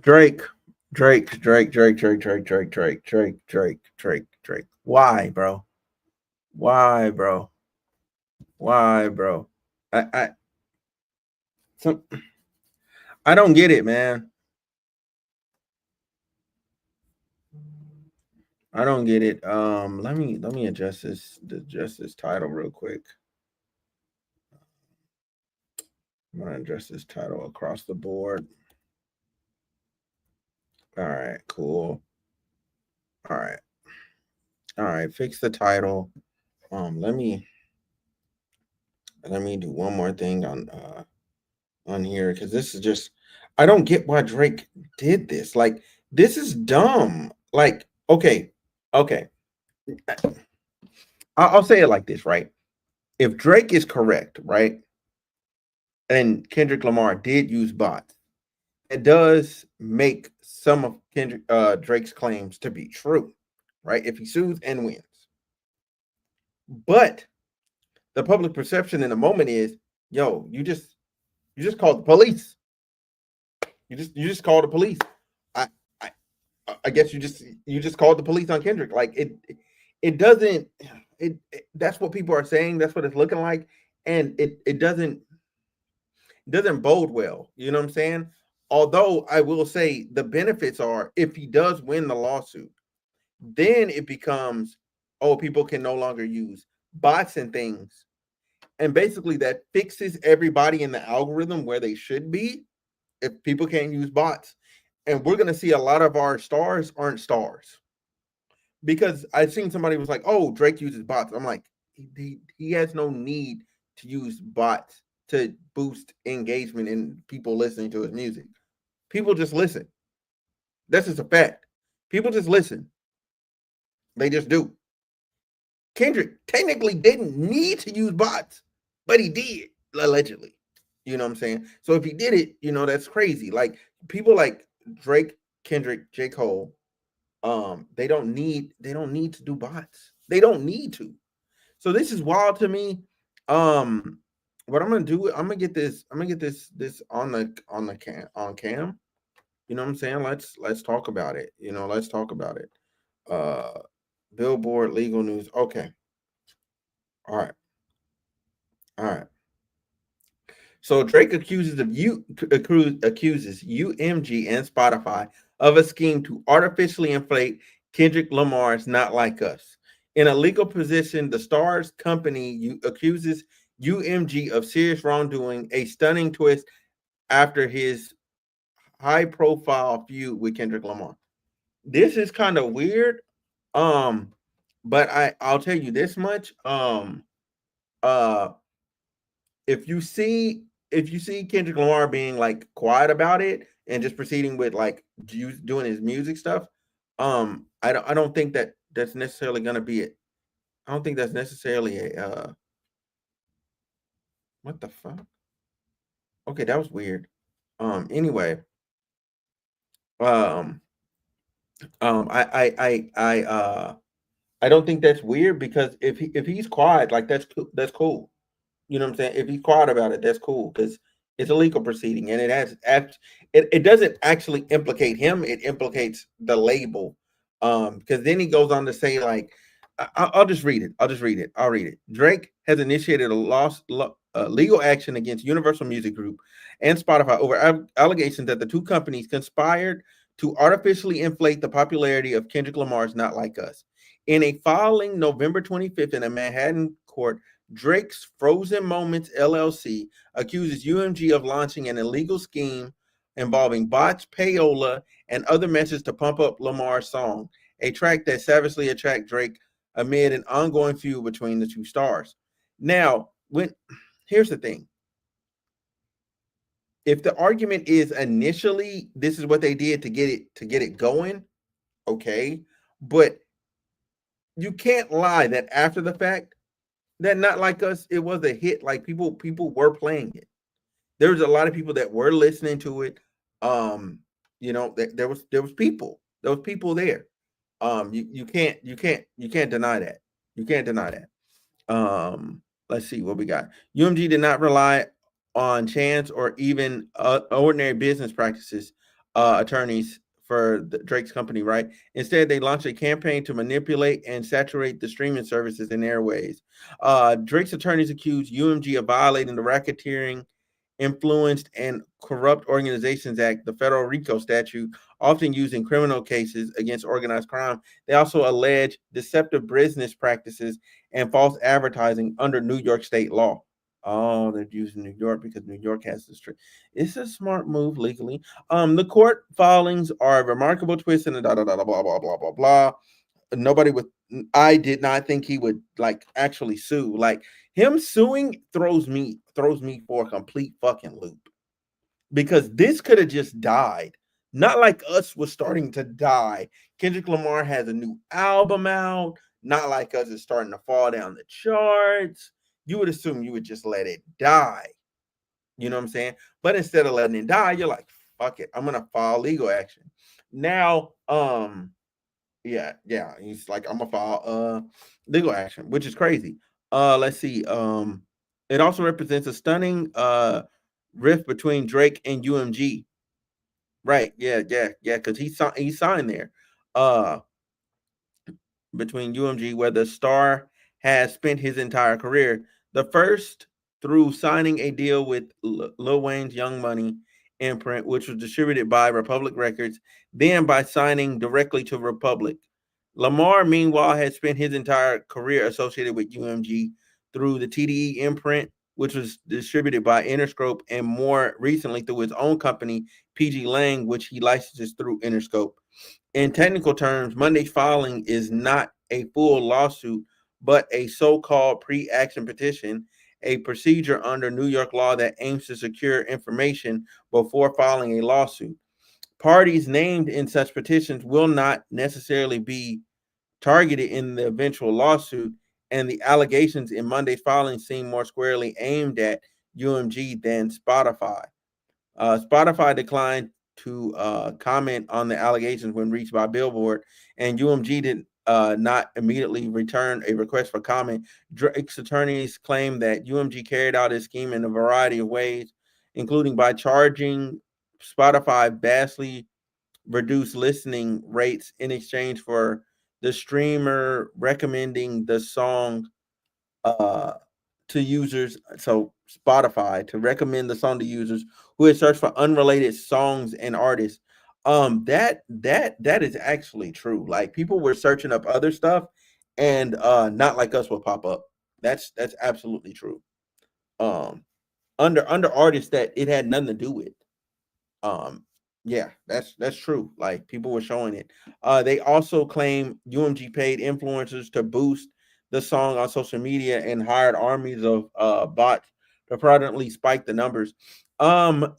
Drake, Drake. Why, bro? Why, bro? Why, bro? I some I don't get it, man. I don't get it. Let me adjust this title real quick. I'm gonna adjust this title across the board. All right, cool. All right, all right. Fix the title. Let me do one more thing on here because this is just I don't get why Drake did this. Like this is dumb. Like okay. I'll say it like this, right? If Drake is correct, right, and Kendrick Lamar did use bots, it does make some of Kendrick Drake's claims to be true, right? If he sues and wins, but the public perception in the moment is, yo, you just called the police. You just called the police. I I, I guess you just called the police on Kendrick. Like it doesn't that's what people are saying. That's what it's looking like, and it doesn't bode well. You know what I'm saying? Although I will say the benefits are if he does win the lawsuit, then it becomes, oh, people can no longer use bots and things. And basically that fixes everybody in the algorithm where they should be if people can't use bots. And we're gonna see a lot of our stars aren't stars. Because I've seen somebody was like, oh, Drake uses bots. I'm like, he has no need to use bots to boost engagement in people listening to his music. People just listen. That's just a fact. People just listen. They just do. Kendrick technically didn't need to use bots, but he did, allegedly. You know what I'm saying? So if he did it, that's crazy. Like people like Drake, Kendrick, J. Cole, they don't need to do bots. They don't need to. So this is wild to me. Um, what I'm gonna do, I'm gonna get this on cam. You know what I'm saying? Let's talk about it. Let's talk about it. Uh Billboard legal news. Okay. All right. All right. So Drake accuses UMG and Spotify of a scheme to artificially inflate Kendrick Lamar's "Not Like Us." In a legal position, the Stars company accuses UMG of serious wrongdoing, a stunning twist after his high-profile feud with Kendrick Lamar. This is kind of weird, um, but I'll tell you this much. Uh, if you see Kendrick Lamar being like quiet about it and just proceeding with like doing his music stuff, I don't think that's necessarily gonna be it. I don't think that's necessarily a what the fuck? Okay, that was weird. Anyway, um I don't think that's weird because if he's quiet, like that's cool. You know what I'm saying? If he's quiet about it, that's cool because it's a legal proceeding and it doesn't actually implicate him. It implicates the label. Because then he goes on to say like, I'll just read it. I'll read it. Drake has initiated legal action against Universal Music Group and Spotify over allegations that the two companies conspired to artificially inflate the popularity of Kendrick Lamar's "Not Like Us." In a filing November 25th in a Manhattan court, Drake's Frozen Moments LLC accuses UMG of launching an illegal scheme involving bots, payola, and other methods to pump up Lamar's song, a track that savagely attacked Drake amid an ongoing feud between the two stars. Now, here's the thing. If the argument is initially this is what they did to get it going, okay, but you can't lie that after the fact that Not Like Us, it was a hit. Like people were playing it. There was a lot of people that were listening to it. Um, there was people. There was people there. You can't deny that. You can't deny that. Let's see what we got. UMG did not rely on chance or even ordinary business practices. attorneys for Drake's company, right? Instead, they launched a campaign to manipulate and saturate the streaming services and airways. Drake's attorneys accused UMG of violating the racketeering, influenced, and corrupt organizations act, the federal RICO statute, often used in criminal cases against organized crime. They also allege deceptive business practices and false advertising under New York state law. Oh, they're using New York because New York has this. It's a smart move legally. The court filings are a remarkable twist and a da da da da blah blah blah blah blah. Nobody would. I did not think he would like actually sue. Like him suing throws me for a complete fucking loop because this could have just died. Not like us was starting to die. Kendrick Lamar has a new album out. Not like us is starting to fall down the charts. You would assume you would just let it die. You know what I'm saying? But instead of letting it die, you're like, fuck it, I'm gonna file legal action. Now, yeah. He's like, I'm gonna file legal action, which is crazy. Let's see. It also represents a stunning rift between Drake and UMG. Right. Yeah, because he signed there. Uh between UMG, where the star has spent his entire career. The first through signing a deal with Lil Wayne's Young Money imprint, which was distributed by Republic Records, then by signing directly to Republic. Lamar, meanwhile, had spent his entire career associated with UMG through the TDE imprint, which was distributed by Interscope, and more recently through his own company, PG Lang, which he licenses through Interscope. In technical terms, Monday's filing is not a full lawsuit, but a so-called pre-action petition, a procedure under New York law that aims to secure information before filing a lawsuit. Parties named in such petitions will not necessarily be targeted in the eventual lawsuit, and the allegations in Monday's filing seem more squarely aimed at UMG than Spotify. Spotify declined to comment on the allegations when reached by Billboard, and UMG did not immediately return a request for comment. Drake's attorneys claim that UMG carried out his scheme in a variety of ways, including by charging Spotify vastly reduced listening rates in exchange for the streamer recommending the song uh, to users, so Spotify to recommend the song to users who had searched for unrelated songs and artists. That is actually true. Like people were searching up other stuff, and not like us will pop up. That's absolutely true. Um, under artists that it had nothing to do with. Um, yeah, that's true. Like people were showing it. They also claim UMG paid influencers to boost the song on social media and hired armies of bots to fraudulently spike the numbers. Um,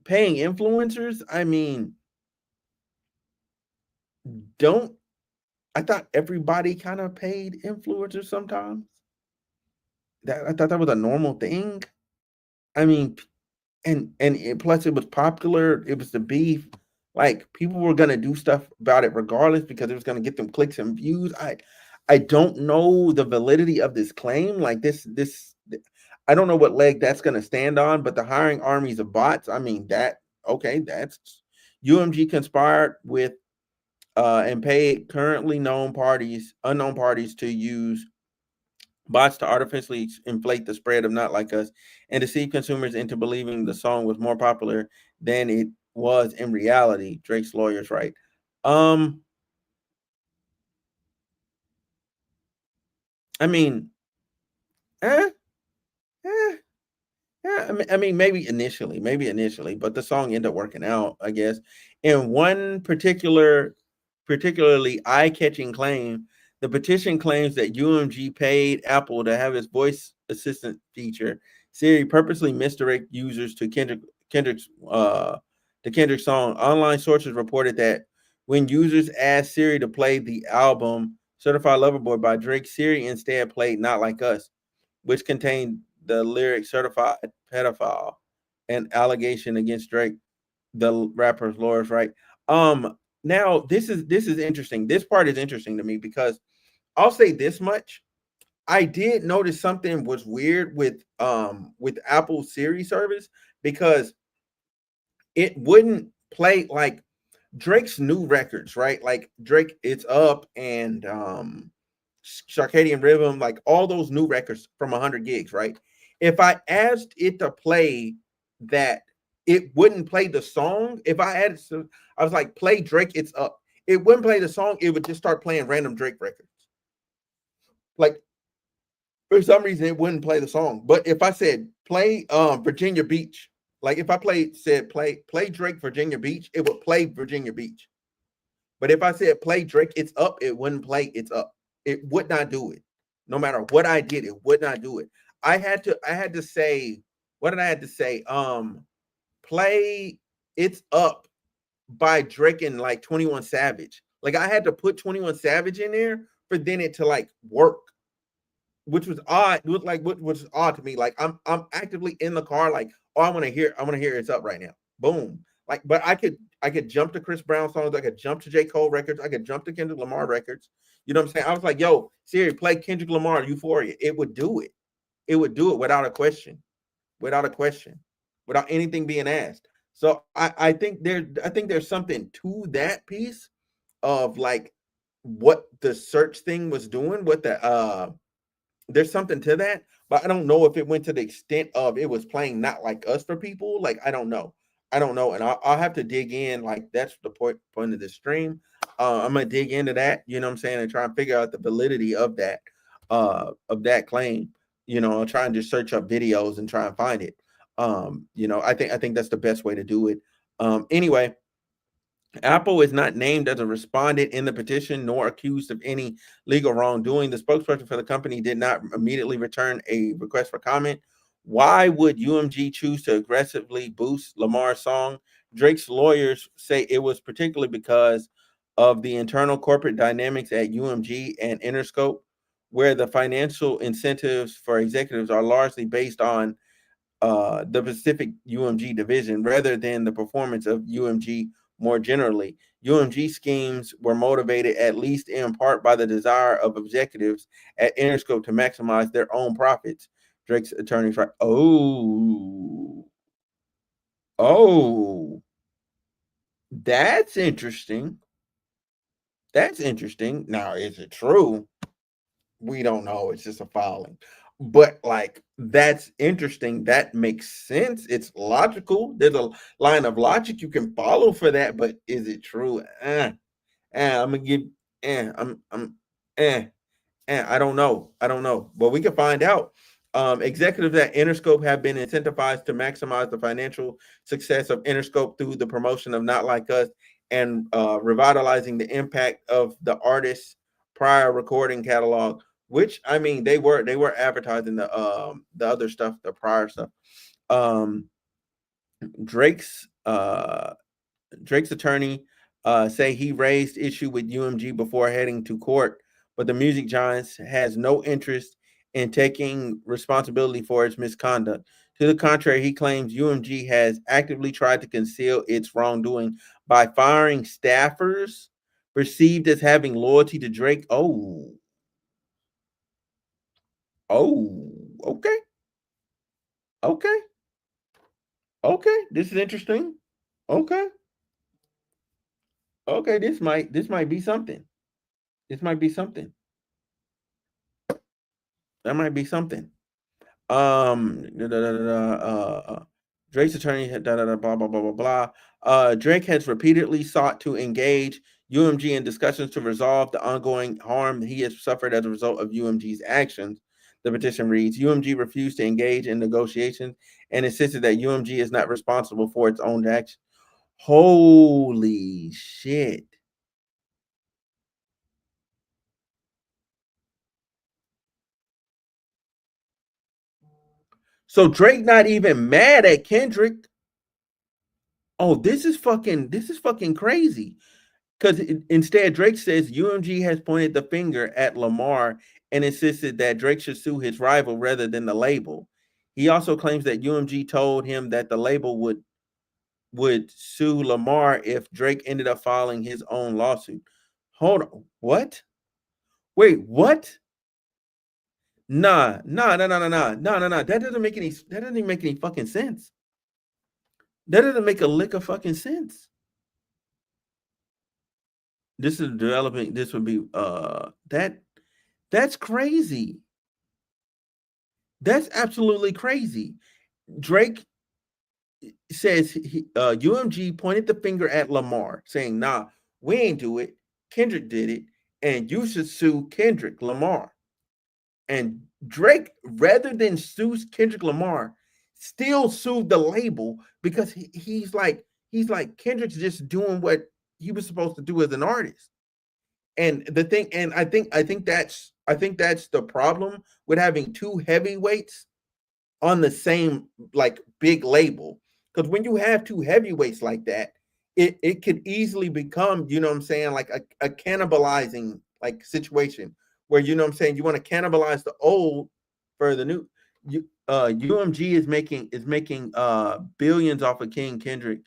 Paying influencers, I mean, don't I thought everybody kind of paid influencers sometimes. That I thought that was a normal thing. I mean, plus it was popular. It was the beef. Like people were gonna do stuff about it regardless because it was gonna get them clicks and views. I don't know the validity of this claim. Like this I don't know what leg that's gonna stand on. But the hiring armies of bots. I mean that okay. That's UMG conspired with and paid currently unknown parties to use bots to artificially inflate the spread of Not Like Us and deceive consumers into believing the song was more popular than it was in reality. Drake's lawyers right. Um, I mean, eh, eh, yeah, I mean, maybe initially, but the song ended up working out, I guess. In one particularly eye-catching claim, the petition claims that UMG paid Apple to have its voice assistant feature, Siri, purposely misdirect users to Kendrick's song. Online sources reported that when users asked Siri to play the album "Certified Lover Boy" by Drake, Siri instead played "Not Like Us," which contained the lyric certified pedophile, an allegation against Drake, the rapper's lawyers, right? Now this is interesting. This part is interesting to me because I'll say this much. I did notice something was weird with Apple Siri service because it wouldn't play like Drake's new records, right? Like Drake, It's Up and Circadian Rhythm, like all those new records from 100 gigs, right? If I asked it to play that, it wouldn't play the song. If I added, I was like, play Drake, It's Up. It wouldn't play the song. It would just start playing random Drake records. Like for some reason, it wouldn't play the song. But if I said play Virginia Beach, like if I said play Drake Virginia Beach, it would play Virginia Beach. But if I said play Drake, It's Up, it wouldn't play It's Up. It would not do it. No matter what I did, it would not do it. I had to say, what did I have to say? Play It's Up by Drake and like 21 Savage. Like I had to put 21 Savage in there for then it to like work, which was odd. It was like which was odd to me. Like I'm actively in the car, like, oh, I want to hear It's Up right now. Boom. Like, but I could jump to Chris Brown songs, I could jump to J. Cole records, I could jump to Kendrick Lamar records. You know what I'm saying? I was like, yo, Siri, play Kendrick Lamar Euphoria. It would do it. It would do it without a question. Without a question. Without anything being asked. So I think there's something to that piece of like what the search thing was doing, what the there's something to that, but I don't know if it went to the extent of it was playing Not Like Us for people. Like I don't know, and I'll have to dig in. Like that's the point of the stream. I'm gonna dig into that. You know what I'm saying, and try and figure out the validity of that claim. You know, I'll try and just search up videos and try and find it. You know, I think that's the best way to do it. Anyway, Apple is not named as a respondent in the petition nor accused of any legal wrongdoing. The spokesperson for the company did not immediately return a request for comment. Why would UMG choose to aggressively boost Lamar's song? Drake's lawyers say it was particularly because of the internal corporate dynamics at UMG and Interscope, where the financial incentives for executives are largely based on the Pacific UMG division rather than the performance of UMG more generally. UMG schemes were motivated at least in part by the desire of executives at Interscope to maximize their own profits. Drake's attorneys right. Oh, that's interesting. That's interesting. Now, is it true? We don't know. It's just a filing. But like that's interesting. That makes sense. It's logical. There's a line of logic you can follow for that, but is it true? I'm gonna give I'm eh, I don't know. I don't know. But we can find out. Executives at Interscope have been incentivized to maximize the financial success of Interscope through the promotion of Not Like Us and revitalizing the impact of the artist's prior recording catalog. Which I mean, they were advertising the other stuff, the prior stuff. Um, Drake's Drake's attorney say he raised issue with UMG before heading to court, but the music giants has no interest in taking responsibility for its misconduct. To the contrary, he claims UMG has actively tried to conceal its wrongdoing by firing staffers perceived as having loyalty to Drake. Oh, okay, okay, okay. This is interesting. Okay, okay. This might be something. This might be something. That might be something. Drake's attorney had blah blah blah blah blah. Drake has repeatedly sought to engage UMG in discussions to resolve the ongoing harm he has suffered as a result of UMG's actions. The petition reads: UMG refused to engage in negotiations and insisted that UMG is not responsible for its own actions. Holy shit! So Drake not even mad at Kendrick. Oh, this is fucking crazy. Because instead, Drake says UMG has pointed the finger at Lamar and insisted that Drake should sue his rival rather than the label. He also claims that UMG told him that the label would sue Lamar if Drake ended up filing his own lawsuit. Hold on, what? Wait, what? Nah, nah, nah, nah, nah, nah, nah, nah, nah. That doesn't make any fucking sense. That doesn't make a lick of fucking sense. This is developing. This would be that's crazy. That's absolutely crazy. Drake says UMG pointed the finger at Lamar, saying, "Nah, we ain't do it. Kendrick did it, and you should sue Kendrick Lamar." And Drake, rather than sue Kendrick Lamar, still sued the label because he's like Kendrick's just doing what he was supposed to do as an artist. And the thing, and I think that's the problem with having two heavyweights on the same like big label. Because when you have two heavyweights like that, it could easily become, you know what I'm saying, like a cannibalizing like situation where, you know what I'm saying, you want to cannibalize the old for the new. UMG is making billions off of King Kendrick.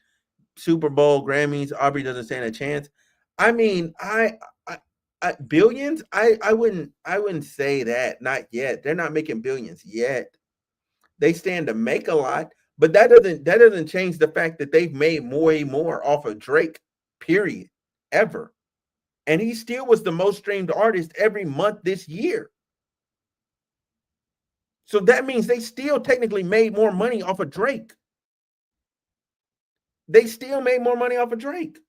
Super Bowl, Grammys, Aubrey doesn't stand a chance. I mean, I, billions. I wouldn't say that. Not yet. They're not making billions yet. They stand to make a lot, but that doesn't change the fact that they've made way more off of Drake, period, ever. And he still was the most streamed artist every month this year. So that means they still technically made more money off of Drake. They still made more money off of Drake.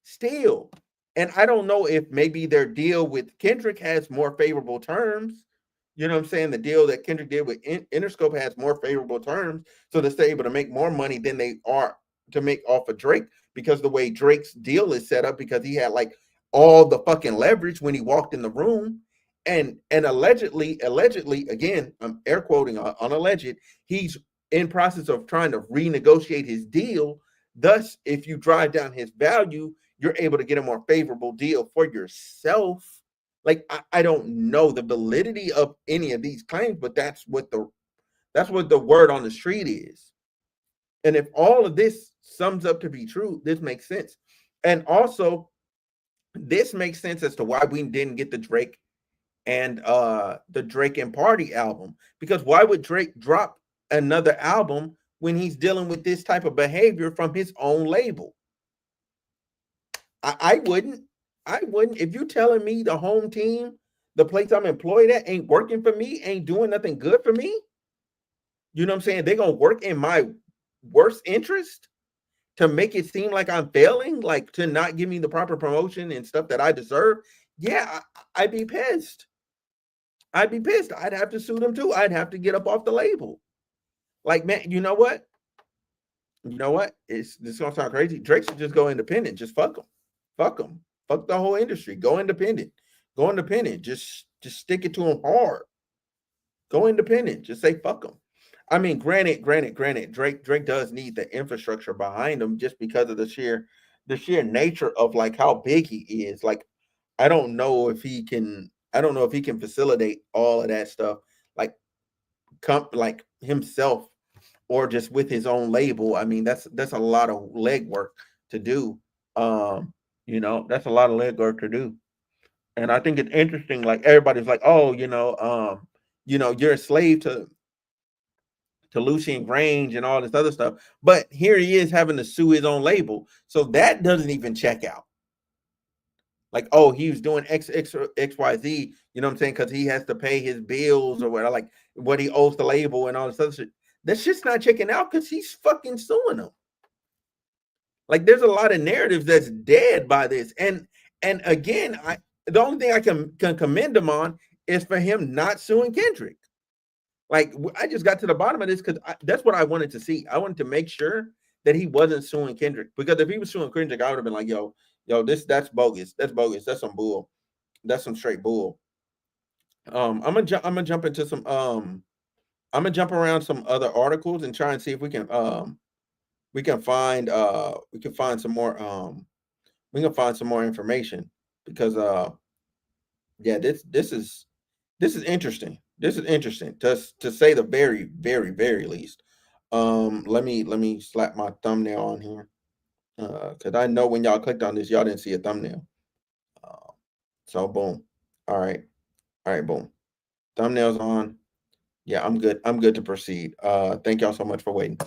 Still. And I don't know if maybe their deal with Kendrick has more favorable terms. You know what I'm saying? The deal that Kendrick did with Interscope has more favorable terms. So they're able to make more money than they are to make off of Drake, because the way Drake's deal is set up, because he had like all the fucking leverage when he walked in the room. And allegedly, again, I'm air quoting on alleged, he's in process of trying to renegotiate his deal. Thus, if you drive down his value, you're able to get a more favorable deal for yourself. Like I don't know the validity of any of these claims, but that's what the word on the street is. And if all of this sums up to be true, this makes sense. And also, this makes sense as to why we didn't get the Drake and Party album. Because why would Drake drop another album when he's dealing with this type of behavior from his own label? I wouldn't. I wouldn't. If you telling me the home team, the place I'm employed at, ain't working for me, ain't doing nothing good for me, you know what I'm saying? They're gonna work in my worst interest to make it seem like I'm failing, like to not give me the proper promotion and stuff that I deserve. Yeah, I'd be pissed. I'd be pissed. I'd have to sue them too. I'd have to get up off the label. Like, man, you know what? You know what? This gonna sound crazy. Drake should just go independent. Just fuck them. Fuck them. Fuck the whole industry. Go independent. Go independent. Just stick it to them hard. Go independent. Just say fuck them. I mean, granted. Drake does need the infrastructure behind him just because of the sheer nature of like how big he is. Like, I don't know if he can. I don't know if he can facilitate all of that stuff. Like, like himself, or just with his own label. I mean, that's a lot of legwork to do. Um, that's a lot of legwork to do. And I think it's interesting, like everybody's like, oh, you're a slave to Lucian Grange and all this other stuff. But here he is having to sue his own label. So that doesn't even check out. Like, oh, he was doing XYZ, you know what I'm saying? Because he has to pay his bills or whatever, like what he owes the label and all this other shit. That shit's not checking out because he's fucking suing them. Like, there's a lot of narratives that's dead by this. And again, the only thing I can commend him on is for him not suing Kendrick. Like, I just got to the bottom of this because that's what I wanted to see. I wanted to make sure that he wasn't suing Kendrick, because if he was suing Kendrick, I would have been like, yo, that's bogus. That's bogus. That's some bull. That's some straight bull. I'm gonna jump into some. I'm gonna jump around some other articles and try and see if we can find some more information, because yeah, this is interesting. This is interesting to say the very, very, very least. Let me slap my thumbnail on here, because I know when y'all clicked on this, y'all didn't see a thumbnail. Uh, so boom. All right, boom. Thumbnails on. Yeah, I'm good. I'm good to proceed. Thank y'all so much for waiting.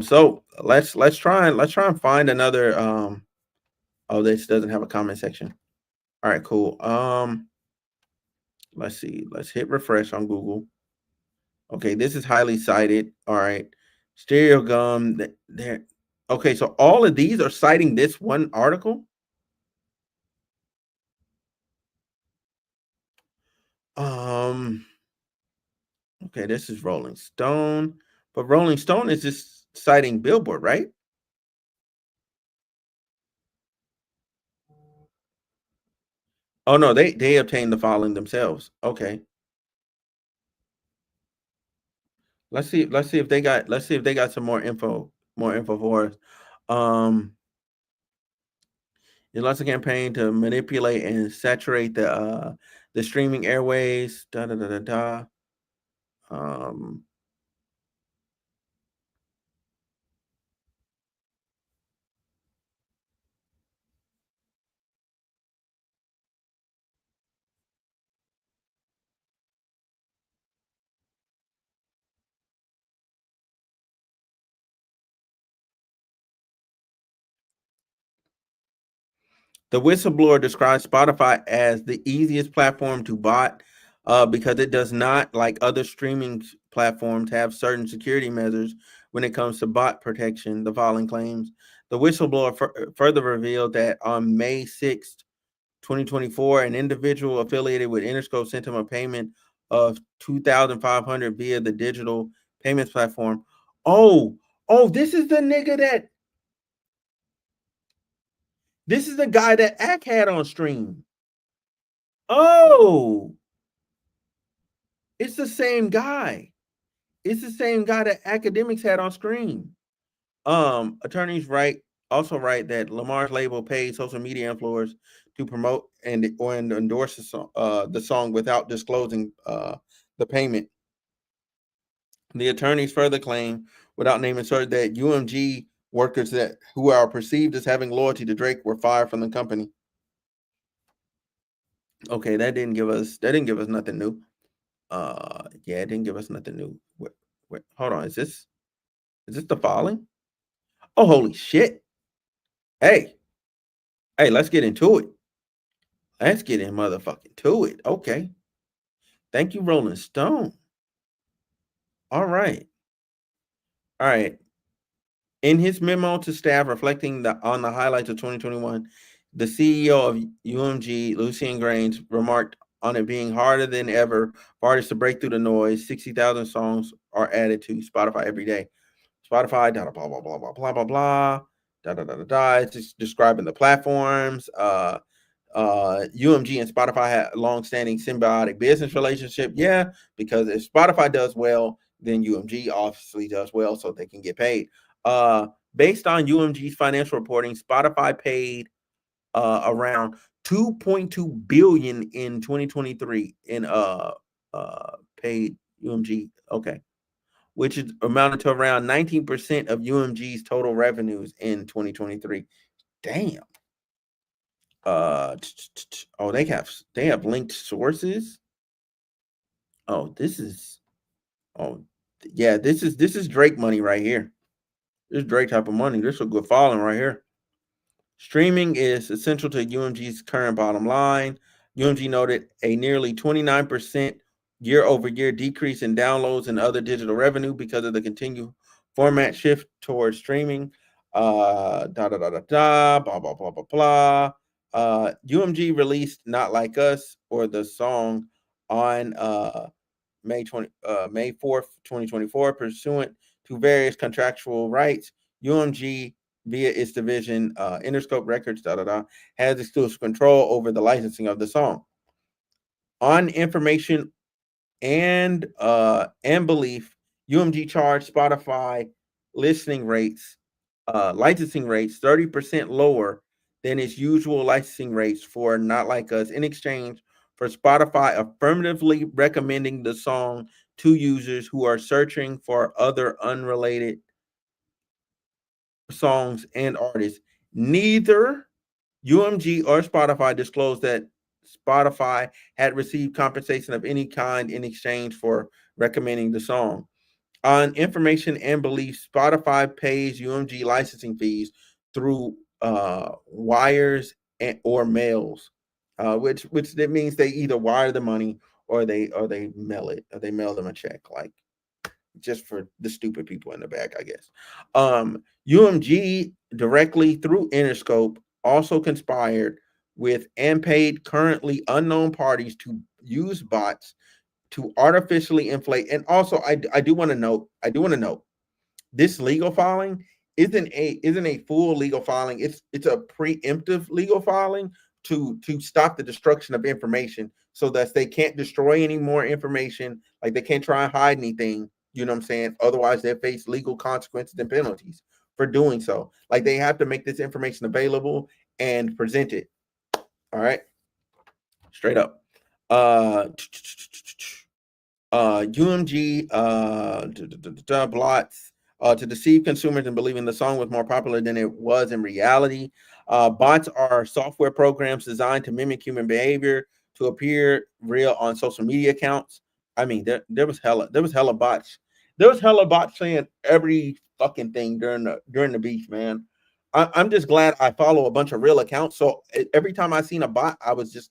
So let's try and find Oh, this doesn't have a comment section. All right, cool. Let's see. Let's hit refresh on Google. Okay, this is highly cited. All right. Stereo gum. There. Okay, so all of these are citing this one article. Okay, this is Rolling Stone, but Rolling Stone is just citing Billboard, right? Oh no, they obtained the following themselves. Okay. Let's see if they got some more info for us. Um it launched a campaign to manipulate and saturate the streaming airways. Da da da da da. Um The whistleblower describes Spotify as the easiest platform to bot because it does not, like other streaming platforms, have certain security measures when it comes to bot protection. The following claims. The whistleblower further revealed that on May 6th, 2024, an individual affiliated with Interscope sent him a payment of 2,500 via the digital payments platform. Oh, this is the nigga that this is the guy that Ack had on stream. Oh, it's the same guy. It's the same guy that academics had on screen. Attorneys write that Lamar's label paid social media influencers to promote and endorse the song without disclosing the payment. The attorneys further claim, without naming certain, that UMG workers that who are perceived as having loyalty to Drake were fired from the company. Okay, that didn't give us nothing new. Yeah, it didn't give us nothing new. Wait, hold on, is this the falling? Oh, holy shit! Hey, let's get into it. Let's get in motherfucking to it. Okay, thank you, Rolling Stone. All right, all right. In his memo to staff reflecting on the highlights of 2021, the CEO of UMG, Lucien Grains, remarked on it being harder than ever for artists to break through the noise. 60,000 songs are added to Spotify every day. Spotify, blah, blah, blah, blah, blah, blah, blah, blah, da, da, da, da, da. It's just describing the platforms. UMG and Spotify had a long-standing symbiotic business relationship. Yeah, because if Spotify does well, then UMG obviously does well, so they can get paid. Based on UMG's financial reporting, Spotify paid around 2.2 billion in 2023 in paid UMG. Okay, which is amounted to around 19% of UMG's total revenues in 2023. Damn. Oh, they have linked sources. Oh, oh yeah, this is Drake money right here. This is Drake type of money. This is a good falling right here. Streaming is essential to UMG's current bottom line. UMG noted a nearly 29% year over year decrease in downloads and other digital revenue because of the continued format shift towards streaming. Da da da da da, blah blah blah blah blah. UMG released "Not Like Us" or the song on May 4th, 2024, pursuant to various contractual rights. UMG, via its division, Interscope Records, has exclusive control over the licensing of the song. On information and belief, UMG charged Spotify listening rates, licensing rates 30% lower than its usual licensing rates for Not Like Us in exchange for Spotify affirmatively recommending the song to users who are searching for other unrelated songs and artists. Neither UMG or Spotify disclosed that Spotify had received compensation of any kind in exchange for recommending the song. On information and belief, Spotify pays UMG licensing fees through wires or mails, which that means they either wire the money or they mail it, or they mail them a check, like just for the stupid people in the back, I guess. UMG directly through Interscope also conspired with and paid currently unknown parties to use bots to artificially inflate. And also, I do want to note, this legal filing isn't a full legal filing. It's a preemptive legal filing to stop the destruction of information, so that they can't destroy any more information. Like, they can't try and hide anything. You know what I'm saying? Otherwise, they face legal consequences and penalties for doing so. Like, they have to make this information available and present it. All right, straight up. Uh, UMG blots to deceive consumers and believing the song was more popular than it was in reality. Bots are software programs designed to mimic human behavior to appear real on social media accounts. I mean, there was hella bots. There was hella bots saying every fucking thing during the beach, man. I'm just glad I follow a bunch of real accounts. So every time I seen a bot, I was just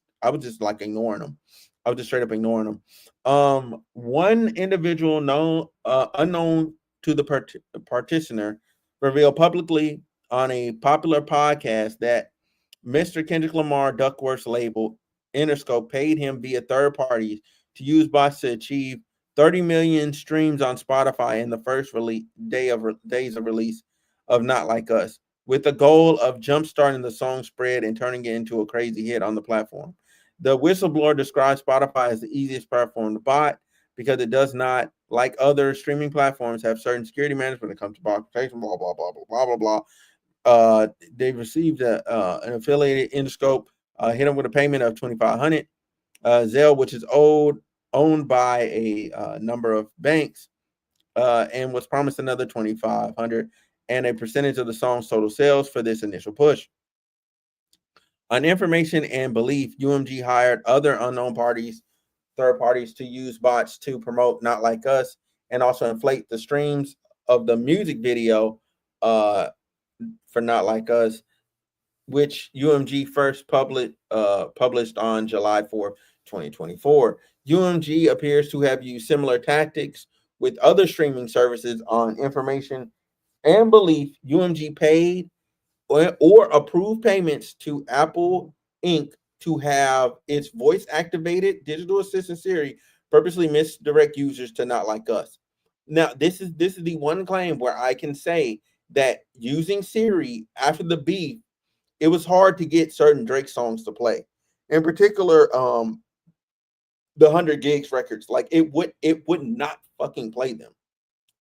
like ignoring them. I was just straight up ignoring them. One individual unknown to the partitioner revealed publicly on a popular podcast that Mr. Kendrick Lamar Duckworth's label Interscope paid him via third parties to use bots to achieve 30 million streams on Spotify in the first days of release of Not Like Us, with the goal of jumpstarting the song spread and turning it into a crazy hit on the platform. The whistleblower describes Spotify as the easiest platform to bot because it does not, like other streaming platforms, have certain security measures when it comes to bot protection, blah, blah, blah, blah, blah, blah, blah. They received an affiliated Interscope, hit them with a payment of 2,500. Zelle, which is owned by a number of banks, and was promised another 2,500 and a percentage of the song's total sales for this initial push. On information and belief, UMG hired other unknown third parties, to use bots to promote Not Like Us and also inflate the streams of the music video for Not Like Us, which UMG first published on July 4th, 2024. UMG appears to have used similar tactics with other streaming services. On information and belief, UMG paid or approved payments to Apple Inc. to have its voice activated digital assistant Siri purposely misdirect users to Not Like Us. Now, this is the one claim where I can say that using Siri after the beef, it was hard to get certain Drake songs to play. In particular, the 100 gigs records, like it would not fucking play them.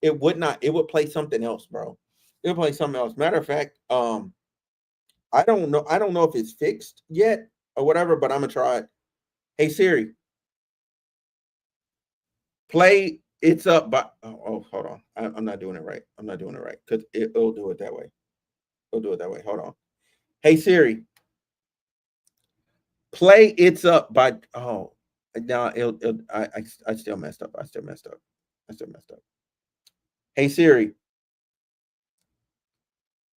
It would not. It would play something else, bro. It would play something else. Matter of fact, I don't know. I don't know if it's fixed yet or whatever, but I'm gonna try it. Hey Siri, play "It's Up" by. Oh, hold on. I'm not doing it right. I'm not doing it right because it'll do it that way. It'll do it that way. Hold on. Hey Siri, play "It's Up" by. Oh, now I still messed up. I still messed up. I still messed up. Hey Siri,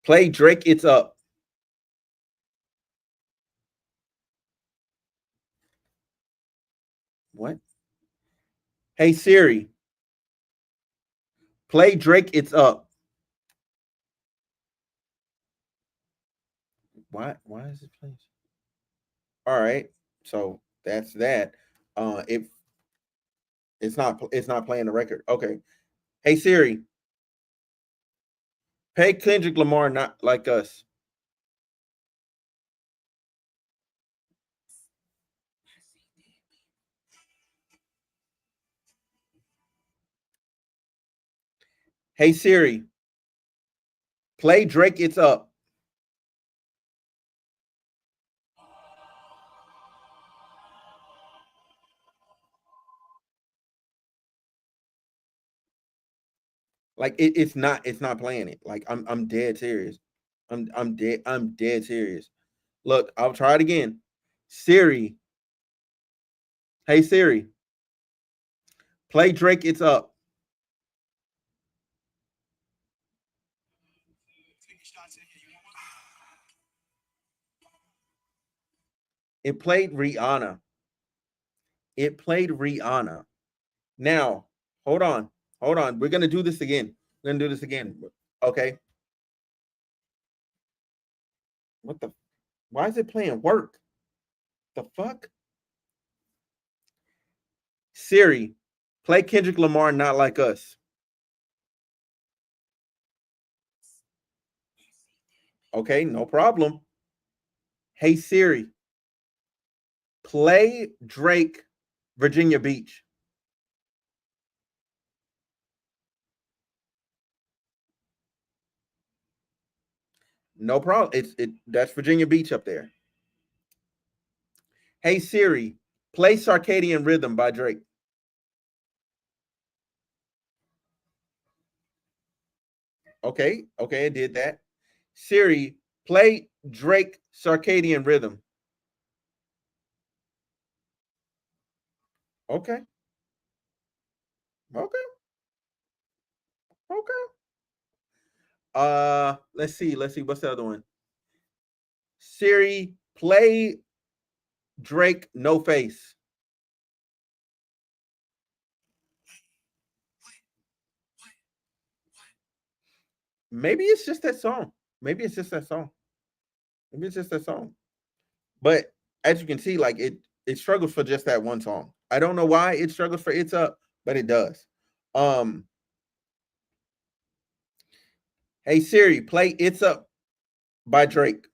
play Drake "It's Up." What? Hey Siri, play Drake "It's Up." Why is it playing? All right, so that's that. It's not playing the record. Okay. Hey Siri, pay Kendrick Lamar Not Like Us. Hey Siri, play Drake It's Up. Like it's not playing it. Like I'm dead serious. I'm dead serious. Look, I'll try it again. Siri, hey Siri, play Drake It's Up. It played Rihanna. It played Rihanna. Now, hold on. Hold on. We're gonna do this again. We're gonna do this again. Okay. What the why is it playing work? The fuck? Siri, play Kendrick Lamar Not Like Us. Okay, no problem. Hey Siri, play Drake Virginia Beach. No problem. That's Virginia Beach up there. Hey Siri, play Circadian Rhythm by Drake. Okay, okay, it did that. Siri, play Drake Circadian Rhythm. Okay, okay, okay. Let's see. What's the other one? Siri, play Drake No Face. Maybe it's just that song. Maybe it's just that song. Maybe it's just that song. But as you can see, like it struggles for just that one song. I don't know why it struggles for It's Up, but it does. Um, hey Siri, play It's Up by Drake.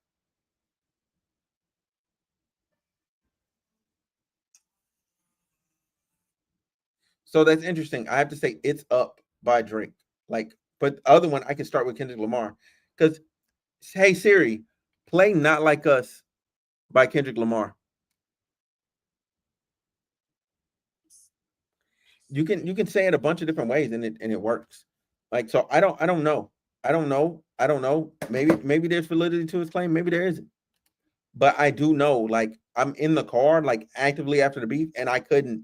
So that's interesting. I have to say It's Up by Drake. Like, but the other one I can start with Kendrick Lamar. Because hey Siri, play Not Like Us by Kendrick Lamar. You can say it a bunch of different ways and it works. Like so I don't know. I don't know. Maybe there's validity to his claim, maybe there isn't. But I do know like I'm in the car like actively after the beef and I couldn't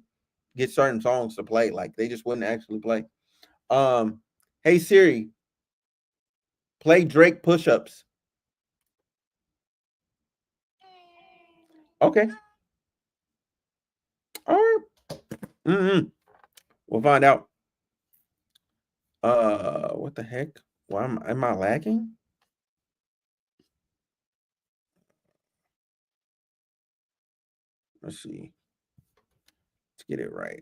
get certain songs to play. Like they just wouldn't actually play. Um hey Siri, play Drake push-ups. Okay. All right. Mm-hmm. We'll find out. What the heck? Why am I lagging? Let's see. Let's get it right.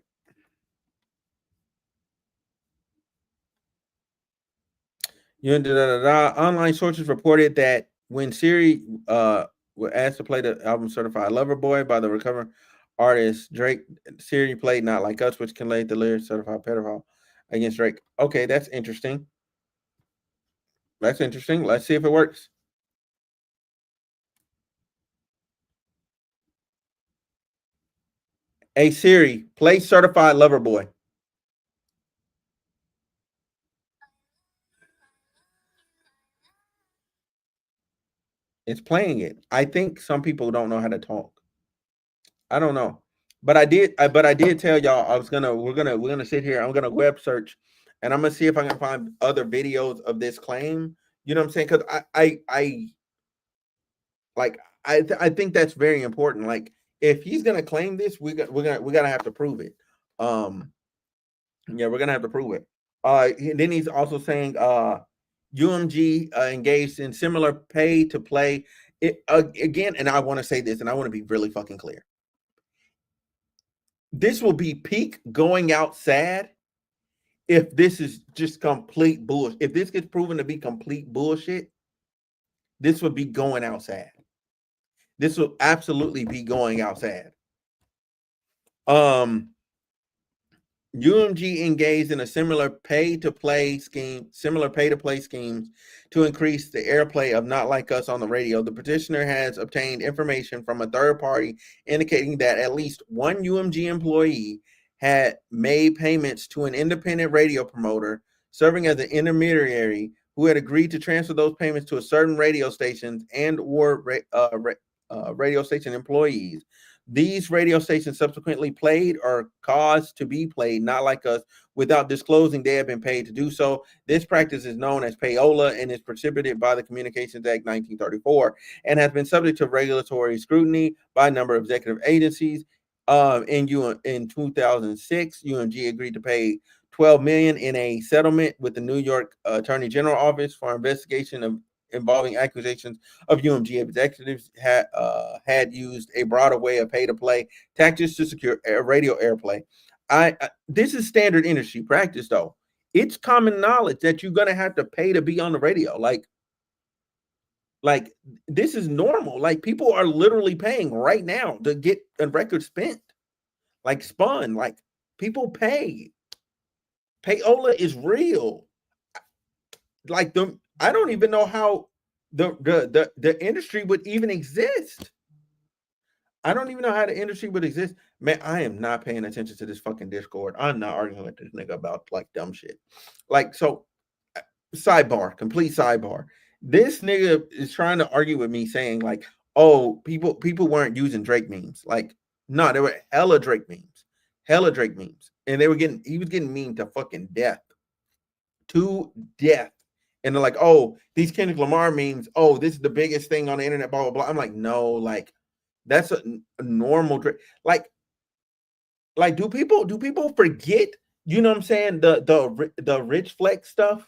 Online sources reported that when Siri was asked to play the album "Certified Lover Boy" by the recovering artist Drake, Siri played "Not Like Us," which conveyed the lyrics "Certified Pedophile" against Drake. Okay, that's interesting. That's interesting. Let's see if it works. Hey Siri, play "Certified Lover Boy." It's playing it. I think some people don't know how to talk. I don't know, but I did tell y'all I was gonna we're gonna sit here. I'm gonna web search, and I'm gonna see if I can find other videos of this claim. You know what I'm saying? Because I like I think that's very important. Like if he's gonna claim this, we gotta have to prove it. Um, yeah, we're gonna have to prove it. Then he's also saying UMG engaged in similar pay to play it again. And I want to say this, and I want to be really fucking clear. This will be peak going out sad if this is just complete bullshit. If this gets proven to be complete bullshit, this would be going out sad. This will absolutely be going out sad. Um, UMG engaged in a similar pay-to-play schemes to increase the airplay of Not Like Us on the radio. The petitioner has obtained information from a third party indicating that at least one UMG employee had made payments to an independent radio promoter serving as an intermediary who had agreed to transfer those payments to a certain radio stations and or radio station employees. These radio stations subsequently played or caused to be played, not like us, without disclosing they have been paid to do so. This practice is known as payola and is prohibited by the Communications Act 1934 and has been subject to regulatory scrutiny by a number of executive agencies. In 2006, UMG agreed to pay 12 million in a settlement with the New York Attorney General Office for investigation of involving accusations of UMG executives had used a broader way of pay to play tactics to secure radio airplay. This is standard industry practice, though. It's common knowledge that you're gonna have to pay to be on the radio. Like this is normal. Like people are literally paying right now to get a record spent, like spun. Like people pay. Payola is real. Like I don't even know how the industry would even exist. I don't even know how the industry would exist. Man, I am not paying attention to this fucking Discord. I'm not arguing with this nigga about like dumb shit. Like, so sidebar, complete sidebar. This nigga is trying to argue with me saying, like, oh, people weren't using Drake memes. Like, no, there were hella Drake memes. Hella Drake memes. And he was getting memed to fucking death. To death. And they're like, oh, these Kendrick Lamar memes, oh, this is the biggest thing on the internet, blah, blah, blah. I'm like, no, like, that's a normal like do people forget, you know what I'm saying, the rich flex stuff?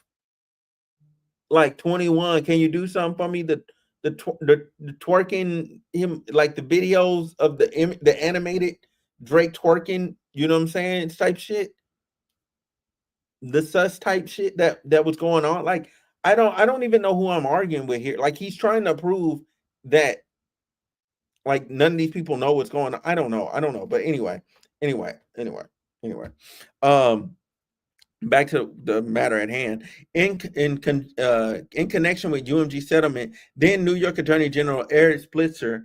Like 21, can you do something for me? The twerking him, like the videos of the animated Drake twerking, you know what I'm saying, type shit, the sus type shit that was going on. Like I don't even know who I'm arguing with here. Like he's trying to prove that like none of these people know what's going on. I don't know. But anyway. Um, back to the matter at hand. In connection with UMG settlement, then New York Attorney General Eric Splitzer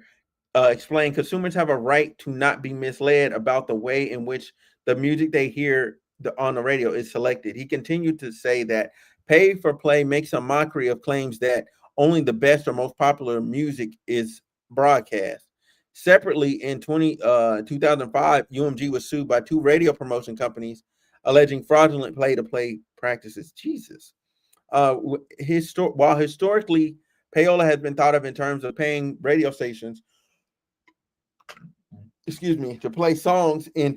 explained consumers have a right to not be misled about the way in which the music they hear on the radio is selected. He continued to say that pay for play makes a mockery of claims that only the best or most popular music is broadcast. Separately, in 2005, UMG was sued by two radio promotion companies alleging fraudulent play-to-play practices. Jesus. While historically, payola has been thought of in terms of paying radio stations, to play songs in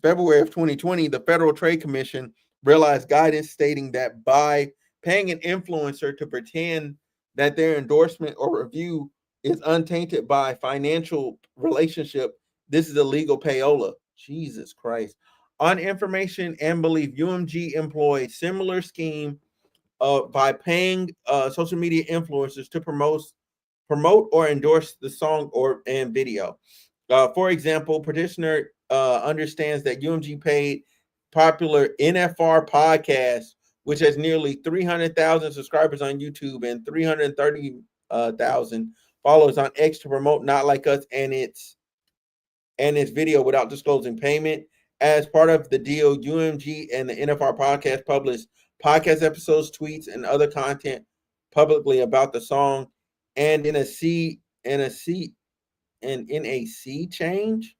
February of 2020, the Federal Trade Commission realized guidance stating that by paying an influencer to pretend that their endorsement or review is untainted by financial relationship, this is illegal payola. Jesus Christ. On information and belief, UMG employed similar scheme by paying social media influencers to promote or endorse the song and video. For example, petitioner understands that UMG paid popular NFR podcast, which has nearly 300,000 subscribers on YouTube and 330,000 followers on X, to promote Not Like Us and its video without disclosing payment. As part of the deal, UMG and the NFR podcast published podcast episodes, tweets, and other content publicly about the song. And in a sea change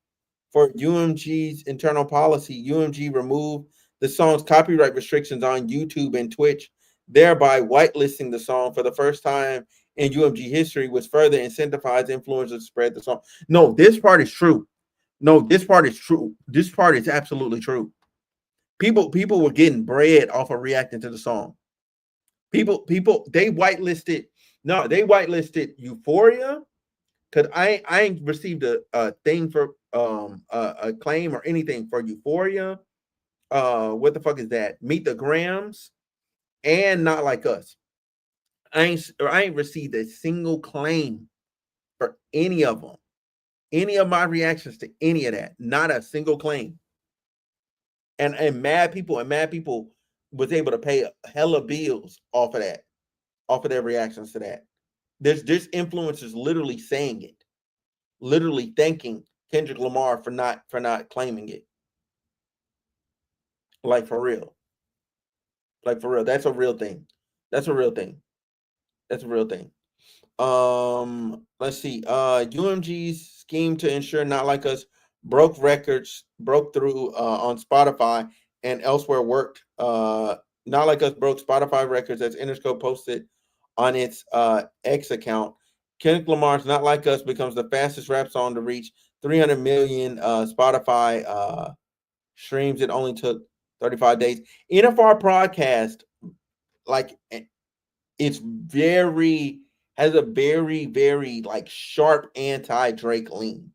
for UMG's internal policy, UMG removed the song's copyright restrictions on YouTube and Twitch, thereby whitelisting the song for the first time in UMG history, which further incentivized influencers to spread the song. No, this part is true. No, this part is true. This part is absolutely true. People were getting bread off of reacting to the song. People they whitelisted. No, they whitelisted Euphoria, because I ain't received a thing for a claim or anything for Euphoria. What the fuck is that? Meet the Grams and Not Like Us. I ain't received a single claim for any of them. Any of my reactions to any of that. Not a single claim. And mad people was able to pay hella bills off of that, off of their reactions to that. There's influencers literally saying it, literally thanking Kendrick Lamar for not claiming it. Like for real. Like for real. That's a real thing. That's a real thing. That's a real thing. Let's see. UMG's scheme to ensure Not Like Us broke through on Spotify and elsewhere worked. Not Like Us broke Spotify records as Interscope posted on its X account. Kendrick Lamar's Not Like Us becomes the fastest rap song to reach 300 million Spotify streams. It only took 35 days. NFR podcast, like, it's very has a very like sharp anti Drake lean,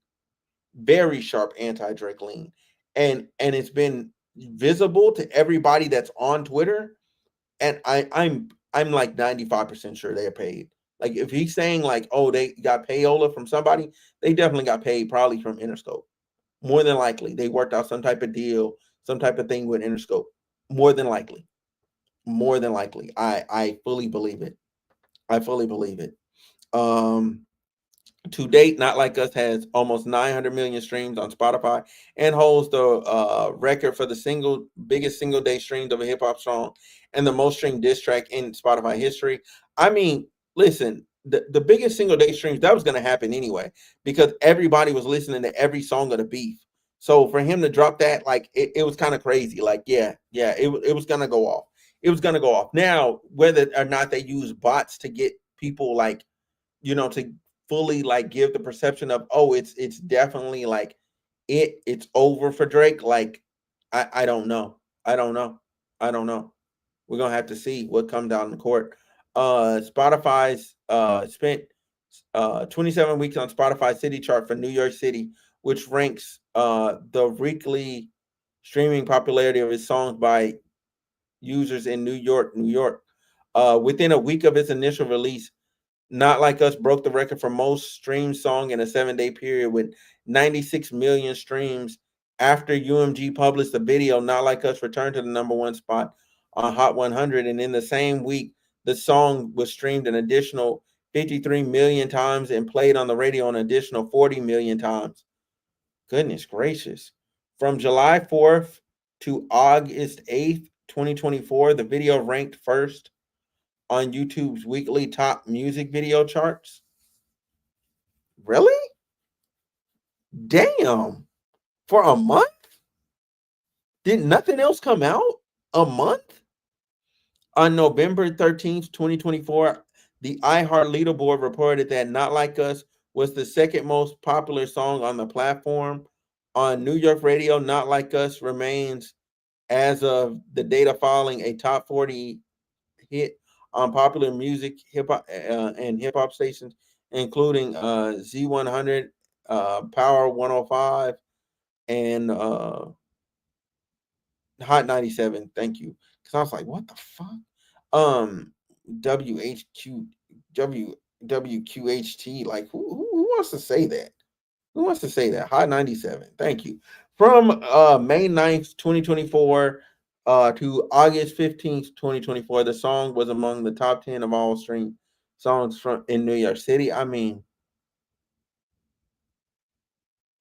very sharp anti Drake lean, and it's been visible to everybody that's on Twitter. And I'm like 95% sure they're paid. Like if he's saying like, oh, they got payola from somebody, they definitely got paid, probably from Interscope. More than likely, they worked out some type of deal, some type of thing with Interscope. More than likely, more than likely. I fully believe it. I fully believe it. Um, to date, Not Like Us has almost 900 million streams on Spotify and holds the record for the biggest single day streams of a hip hop song and the most streamed diss track in Spotify history. I mean, listen, the biggest single day streams, that was going to happen anyway because everybody was listening to every song of the beef. So for him to drop that, like it was kind of crazy. Like, yeah, it was going to go off. It was going to go off. Now, whether or not they use bots to get people like, to fully like give the perception of, oh, it's definitely like it's over for Drake. Like I don't know. I don't know. I don't know. We're gonna have to see what comes down the court. Spotify's spent 27 weeks on Spotify City Chart for New York City, which ranks the weekly streaming popularity of his songs by users in New York, New York. Within a week of its initial release, Not Like Us broke the record for most streamed song in a 7-day period with 96 million streams. After UMG published the video, Not Like Us returned to the number one spot on Hot 100. And in the same week, the song was streamed an additional 53 million times and played on the radio an additional 40 million times. Goodness gracious. From July 4th to August 8th, 2024, the video ranked first on YouTube's weekly top music video charts. Really? Damn. For a month? Did nothing else come out? A month? On November 13th, 2024, the iHeart Leaderboard reported that Not Like Us was the second most popular song on the platform. On New York radio, Not Like Us remains, as of the data following, a top 40 hit on popular music, hip hop, and hip hop stations, including Z100, Power 105, and Hot 97. Thank you. Because I was like, what the fuck? WHQ, WQHT. Like, who wants to say that? Who wants to say that? Hot 97. Thank you. From May 9th, 2024 to August 15th, 2024, the song was among the top 10 of all streamed songs from in New York City. I mean,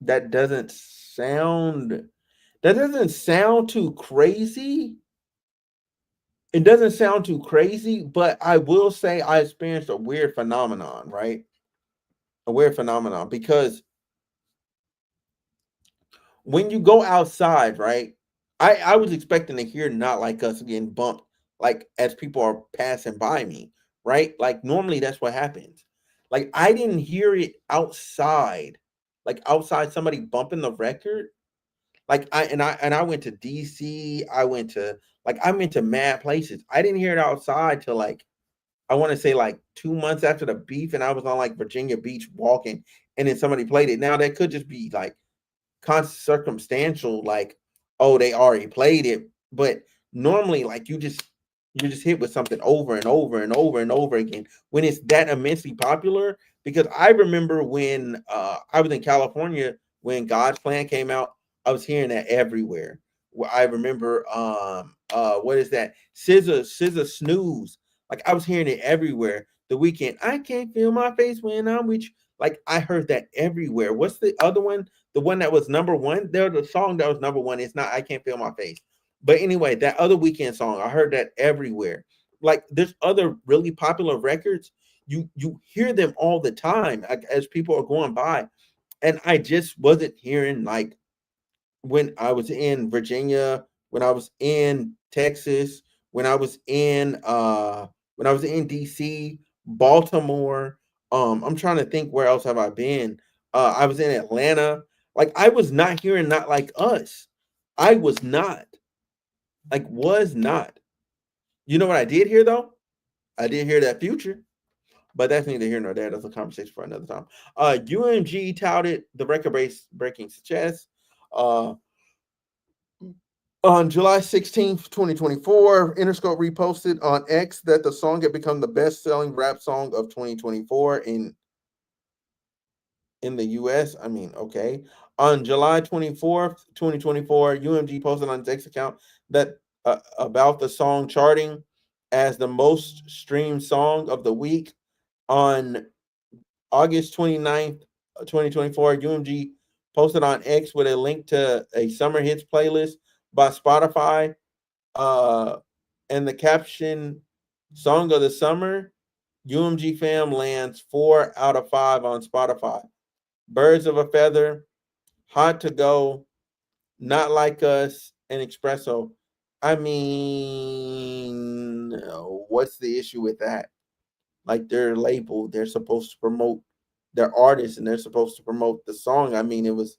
that doesn't sound too crazy. It doesn't sound too crazy, but I will say I experienced a weird phenomenon, right? A weird phenomenon because when you go outside, right? I was expecting to hear Not Like Us getting bumped, like as people are passing by me, right? Like normally that's what happens. Like I didn't hear it outside, like outside somebody bumping the record. Like I went to DC, I went to mad places. I didn't hear it outside till like I want to say like 2 months after the beef, and I was on like Virginia Beach walking, and then somebody played it. Now that could just be like circumstantial, like, oh, they already played it. But normally, like you just hit with something over and over and over and over again when it's that immensely popular. Because I remember when I was in California when God's Plan came out, I was hearing that everywhere. I remember what is that? Scissor Snooze. Like I was hearing it everywhere. The Weekend, I can't feel my face when I'm with you. Like I heard that everywhere. What's the other one? The one that was number one, the song that was number one. It's not I Can't Feel My Face. But anyway, that other Weekend song, I heard that everywhere. Like there's other really popular records. you hear them all the time, like, as people are going by, and I just wasn't hearing, like, when I was in Virginia, when I was in Texas, when I was in DC, Baltimore. I'm trying to think where else have I been. I was in Atlanta. Like, I was not hearing Not Like Us. I was not. Like, was not. You know what I did hear though? I did hear that Future, but that's neither here nor there. That's a conversation for another time. UMG touted the record breaking success. Uh, On July 16th, 2024, Interscope reposted on X that the song had become the best-selling rap song of 2024 in the US. I mean, okay. On July 24th, 2024, UMG posted on its X account that about the song charting as the most streamed song of the week. On August 29th, 2024, UMG posted on X with a link to a summer hits playlist by Spotify, uh, and the caption, "Song of the Summer." UMG Fam lands 4 out of 5 on Spotify. Birds of a Feather, Hot to Go, Not Like Us, and Espresso. I mean, what's the issue with that? Like, they're labeled, they're supposed to promote their artists, and they're supposed to promote the song. It was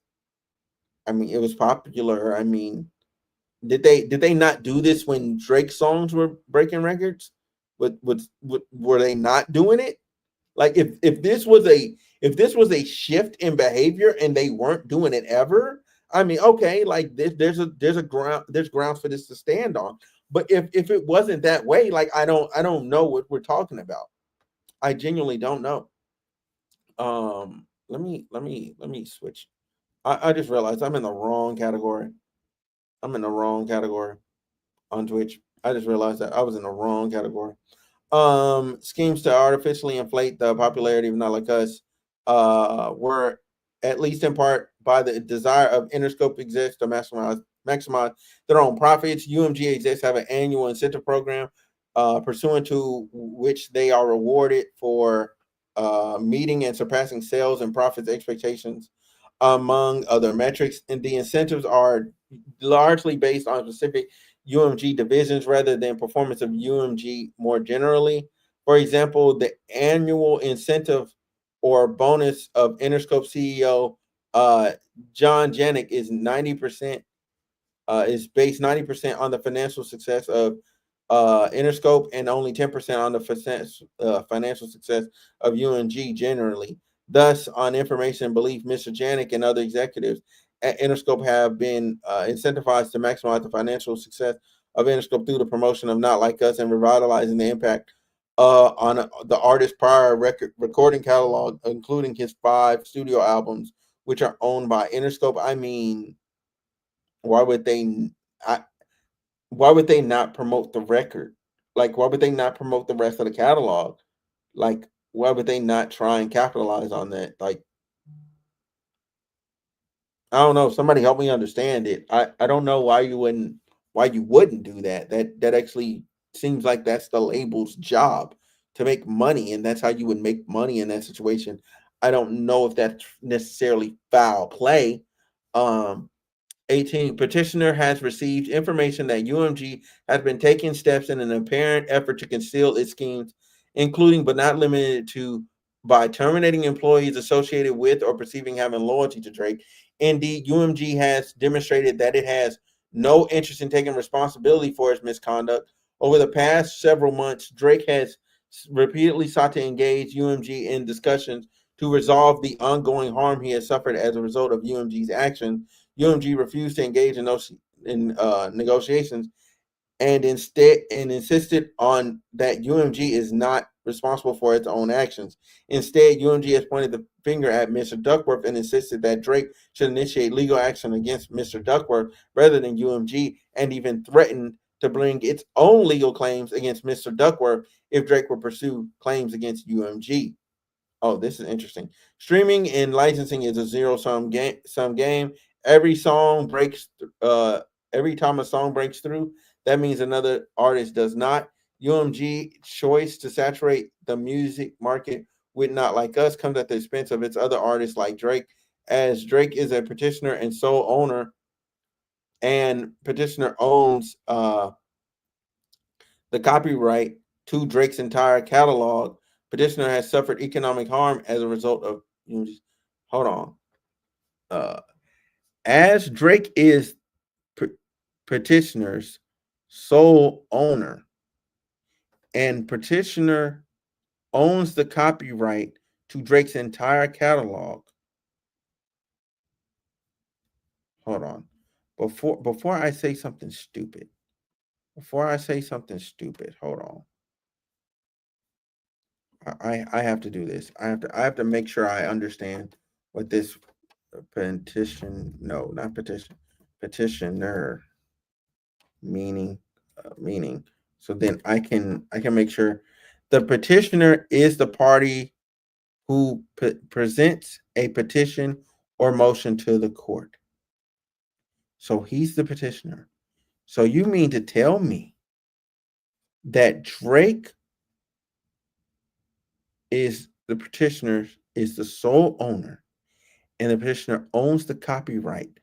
popular. I mean, did they not do this when Drake songs were breaking records? Were they not doing it? Like, if this was a shift in behavior and they weren't doing it ever, I mean, okay, like, there's grounds for this to stand on. But if it wasn't that way, like, I don't know what we're talking about. I genuinely don't know. Let me switch. I just realized I'm in the wrong category. I'm in the wrong category on Twitch. I just realized that I was in the wrong category. Schemes to artificially inflate the popularity of Not Like Us were, at least in part, by the desire of Interscope execs to maximize their own profits. UMG execs have an annual incentive program, pursuant to which they are rewarded for meeting and surpassing sales and profits expectations, among other metrics. And the incentives are largely based on specific UMG divisions rather than performance of UMG more generally. For example, the annual incentive or bonus of Interscope CEO uh, John Janik is based 90% on the financial success of Interscope, and only 10% on the financial success of UMG generally. Thus, on information and belief, Mr. Janik and other executives at Interscope have been incentivized to maximize the financial success of Interscope through the promotion of Not Like Us and revitalizing the impact on the artist's prior recording catalog, including his 5 studio albums, which are owned by Interscope. I mean, why would they? I, why would they not promote the record? Like, why would they not promote the rest of the catalog? Like, why would they not try and capitalize on that? Like, I don't know. Somebody help me understand it. I don't know why you wouldn't do that. That actually seems like that's the label's job, to make money, and that's how you would make money in that situation. I don't know if that's necessarily foul play. Um, 18, petitioner has received information that UMG has been taking steps in an apparent effort to conceal its schemes, including but not limited to by terminating employees associated with or perceiving having loyalty to Drake. Indeed, UMG has demonstrated that it has no interest in taking responsibility for its misconduct. Over the past several months, Drake has repeatedly sought to engage UMG in discussions to resolve the ongoing harm he has suffered as a result of UMG's actions. UMG refused to engage in those negotiations, and insisted on that UMG is not responsible for its own actions. Instead, UMG has pointed the finger at Mr. Duckworth and insisted that Drake should initiate legal action against Mr. Duckworth rather than UMG, and even threatened to bring its own legal claims against Mr. Duckworth if Drake would pursue claims against UMG. Oh, this is interesting. Streaming and licensing is a zero sum game. Every song breaks. Every time a song breaks through, that means another artist does not. UMG choice to saturate the music market with Not Like Us comes at the expense of its other artists like Drake, as Drake is a petitioner and sole owner, and petitioner owns the copyright to Drake's entire catalog. Petitioner has suffered economic harm as a result of. Hold on. Uh, as Drake is petitioner's sole owner, and petitioner owns the copyright to Drake's entire catalog. Hold on. Before I say something stupid. Hold on. I have to do this. I have to make sure I understand what this petitioner meaning meaning. So then I can make sure the petitioner is the party who presents a petition or motion to the court. So he's the petitioner. So you mean to tell me that Drake is the petitioner, is the sole owner, and the petitioner owns the copyright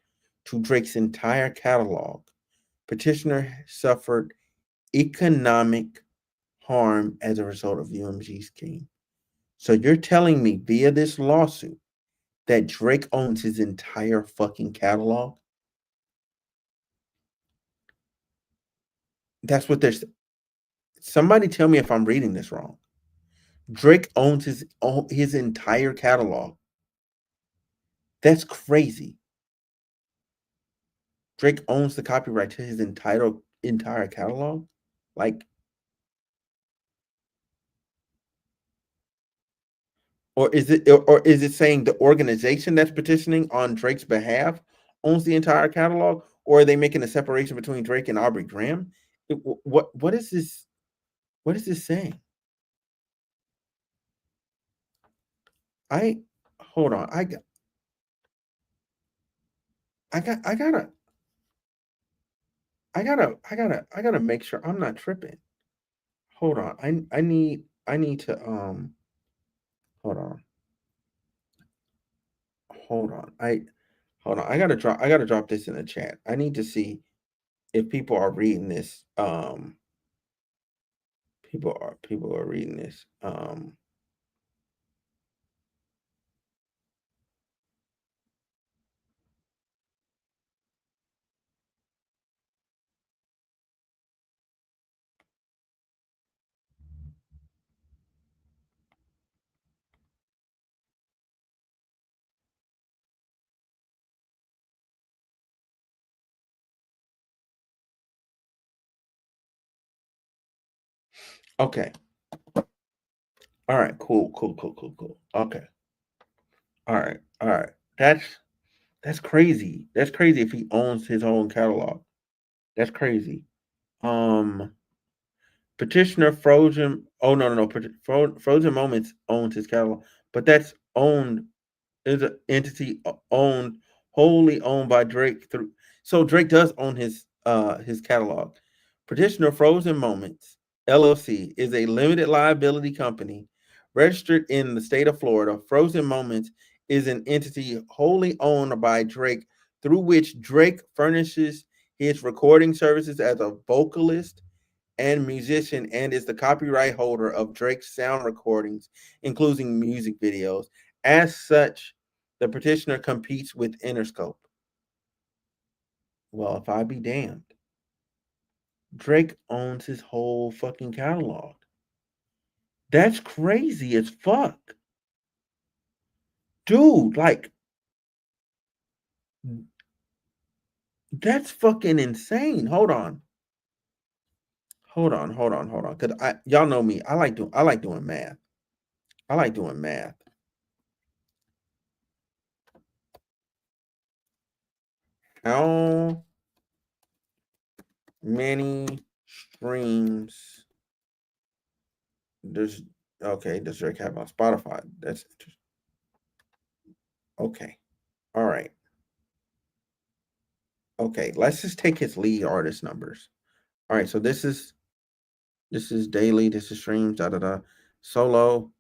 to Drake's entire catalog? Petitioner suffered economic harm as a result of UMG's scheme. So you're telling me via this lawsuit that Drake owns his entire fucking catalog? That's what there's. Somebody tell me if I'm reading this wrong. Drake owns his entire catalog. That's crazy. Drake owns the copyright to his entire catalog? Like, or is it saying the organization that's petitioning on Drake's behalf owns the entire catalog? Or are they making a separation between Drake and Aubrey Graham? What is this? What is this saying? Hold on. I gotta make sure I'm not tripping. Hold on. I need to hold on. Hold on. I gotta drop this in the chat. I need to see if people are reading this. People are reading this. Okay. All right. Cool. Okay. All right. That's crazy. That's crazy if he owns his own catalog. That's crazy. Um Petitioner Frozen. Oh no. Frozen Moments owns his catalog, but that's owned is an entity owned wholly owned by Drake through. So Drake does own his catalog. Petitioner Frozen Moments LLC is a limited liability company registered in the state of Florida. Frozen Moments is an entity wholly owned by Drake through which Drake furnishes his recording services as a vocalist and musician, and is the copyright holder of Drake's sound recordings, including music videos. As such, the petitioner competes with Interscope. Well, if I be damned. Drake owns his whole fucking catalog. That's crazy as fuck. Dude, like, that's fucking insane. Hold on. Cause y'all know me. I like doing math. I like doing math. How many streams does Drake have on Spotify? That's interesting. Okay. All right. Okay, let's just take his lead artist numbers. All right, so this is daily, this is streams, da da da. Solo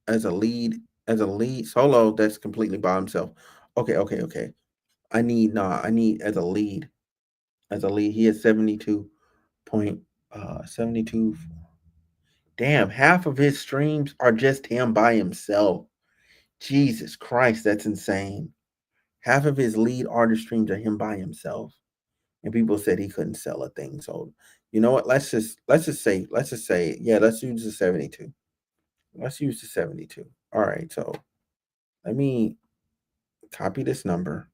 as a lead, solo that's completely by himself. Okay, okay, okay. I need as a lead. As a lead, he has 72. Damn, half of his streams are just him by himself. Jesus Christ, that's insane. Half of his lead artist streams are him by himself. And people said he couldn't sell a thing. So you know what? Let's just say, yeah, let's use the 72. Let's use the 72. All right, so let me copy this number.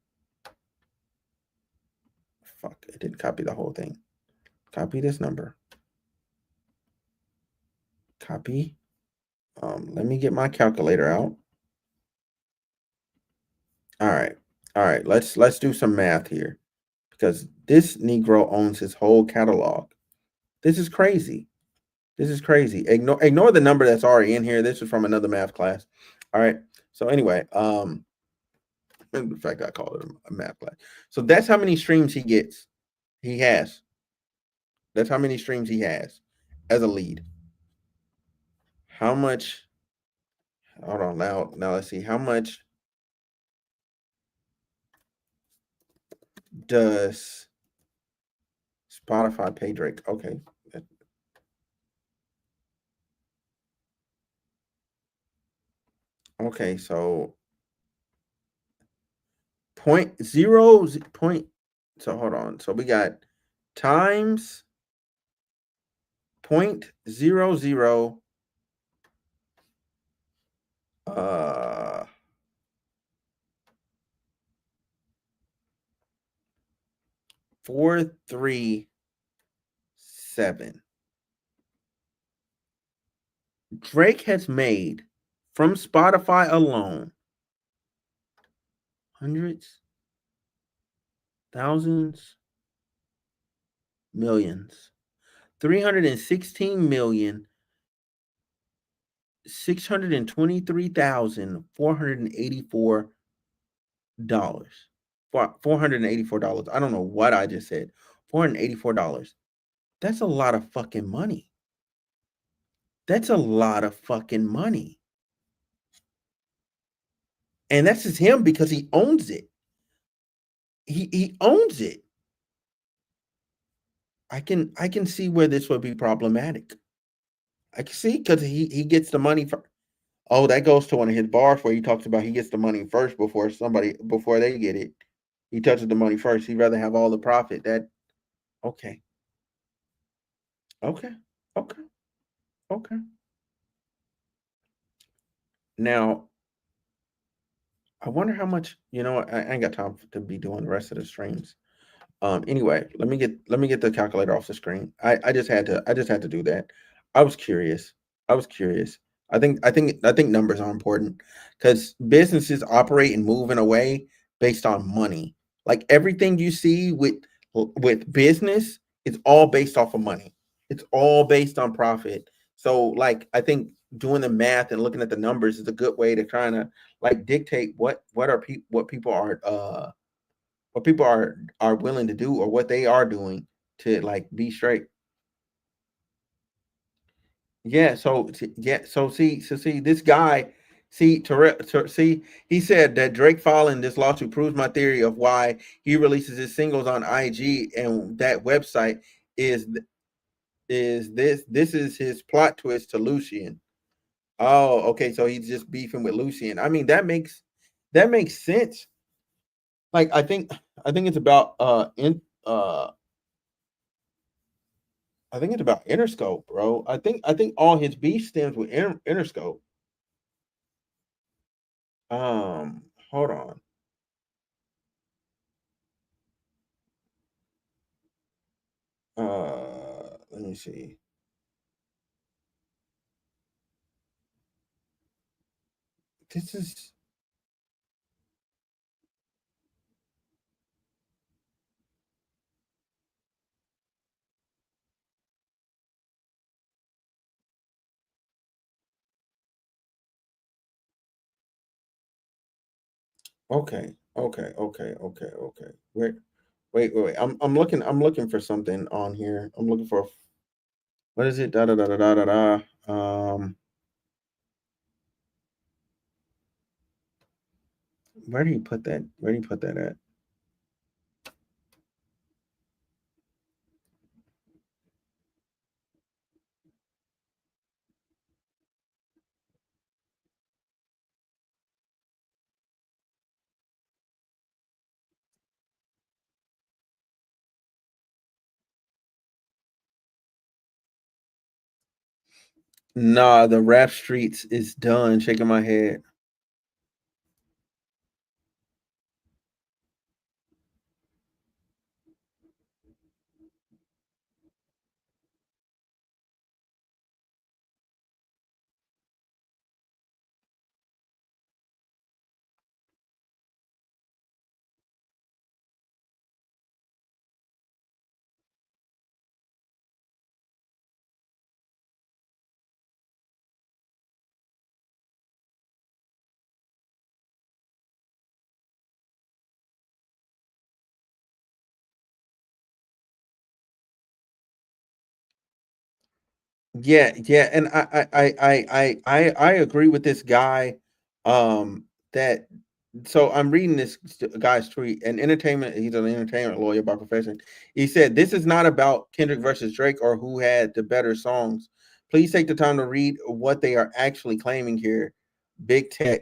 Fuck, I didn't copy the whole thing. Copy this number. Copy. Let me get my calculator out. All right. All right. Let's do some math here because this Negro owns his whole catalog. This is crazy. This is crazy. Ignore the number that's already in here. This is from another math class. All right. So anyway, in fact, I called it a math class. So that's how many streams he gets. He has. That's how many streams he has as a lead. How much? Hold on. Now let's see. How much does Spotify pay Drake? Okay. Okay, so point zero point. So hold on. So we got times 0.00 uh 437. Drake has made from Spotify alone hundreds, thousands, millions. 316,623,484 dollars. $484. I don't know what I just said. $484. That's a lot of fucking money. That's a lot of fucking money. And that's just him because he owns it. He owns it. I can see where this would be problematic. I can see because he gets the money for. Oh, that goes to one of his bars where he talks about he gets the money first before they get it. He touches the money first. He'd rather have all the profit. That okay. Okay. Okay. Okay. Now I wonder how much, I ain't got time to be doing the rest of the streams. Anyway, let me get the calculator off the screen. I just had to do that. I was curious. I was curious. I think numbers are important because businesses operate and move in a way based on money. Like everything you see with business, it's all based off of money. It's all based on profit. So like I think doing the math and looking at the numbers is a good way to kind of like dictate what people are willing to do or what they are doing to like be straight. Yeah. So see this guy. See, he said that Drake filing this lawsuit proves my theory of why he releases his singles on IG and that website is this is his plot twist to Lucian. Oh, okay. So he's just beefing with Lucian. I mean, that makes sense. Like I think it's about I think it's about Interscope, bro. I think all his beef stems with Interscope. Hold on. Let me see. This is okay. Okay. Okay. Okay. Okay. Wait. I'm looking for something on here. I'm looking for what is it? Da da da da da da da. Where do you put that? Where do you put that at? Nah, the rap streets is done. Shaking my head. Yeah, yeah, and I agree with this guy. That so I'm reading this guy's tweet. An entertainment. He's an entertainment lawyer by profession. He said, "This is not about Kendrick versus Drake or who had the better songs. Please take the time to read what they are actually claiming here. Big tech."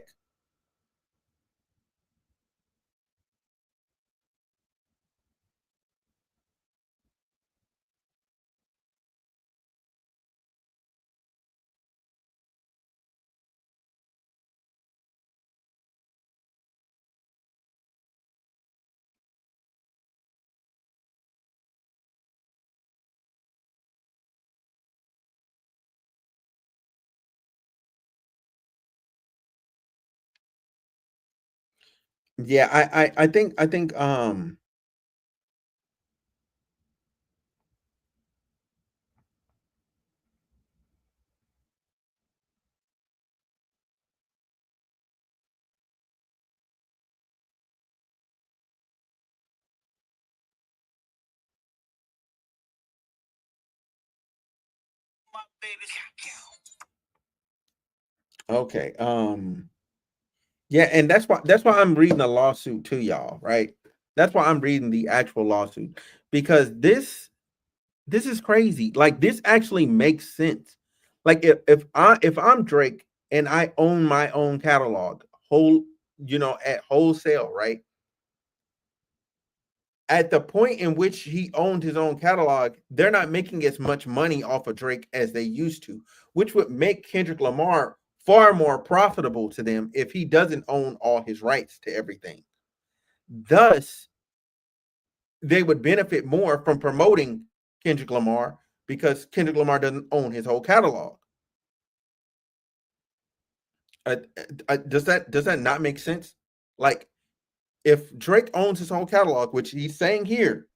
Yeah, I think. Okay. Yeah, and that's why I'm reading the lawsuit to y'all, right? That's why I'm reading the actual lawsuit, because this is crazy. Like, this actually makes sense. Like, if I'm Drake and I own my own catalog, whole at wholesale, right? At the point in which he owned his own catalog, they're not making as much money off of Drake as they used to, which would make Kendrick Lamar far more profitable to them if he doesn't own all his rights to everything. Thus, they would benefit more from promoting Kendrick Lamar because Kendrick Lamar doesn't own his whole catalog. Does that not make sense? Like, if Drake owns his whole catalog, which he's saying here,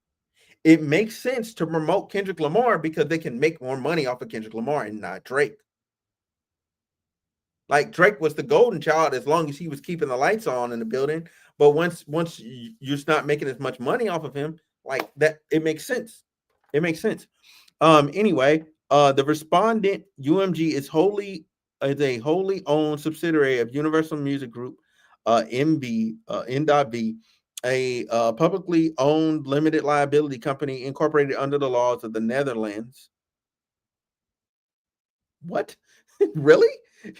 it makes sense to promote Kendrick Lamar because they can make more money off of Kendrick Lamar and not Drake. Like, Drake was the golden child as long as he was keeping the lights on in the building. But once you're not making as much money off of him, like that, it makes sense. It makes sense. Anyway, the respondent UMG is a wholly owned subsidiary of Universal Music Group, MB, N.B, a publicly owned limited liability company incorporated under the laws of the Netherlands. What? Really?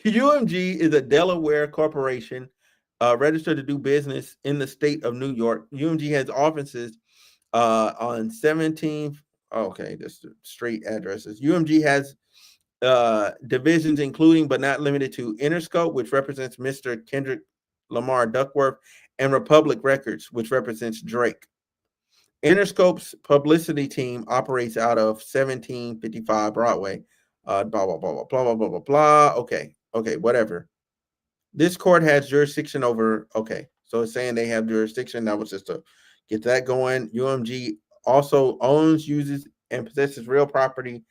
UMG is a Delaware corporation registered to do business in the state of New York. UMG has offices on 17th. Okay, that's the street addresses. UMG has divisions including but not limited to Interscope, which represents Mr. Kendrick Lamar Duckworth, and Republic Records, which represents Drake. Interscope's publicity team operates out of 1755 Broadway. Blah blah blah blah blah blah blah blah. Okay, okay, whatever. This court has jurisdiction over. Okay, so it's saying they have jurisdiction. That was just to get that going. UMG also owns, uses, and possesses real property.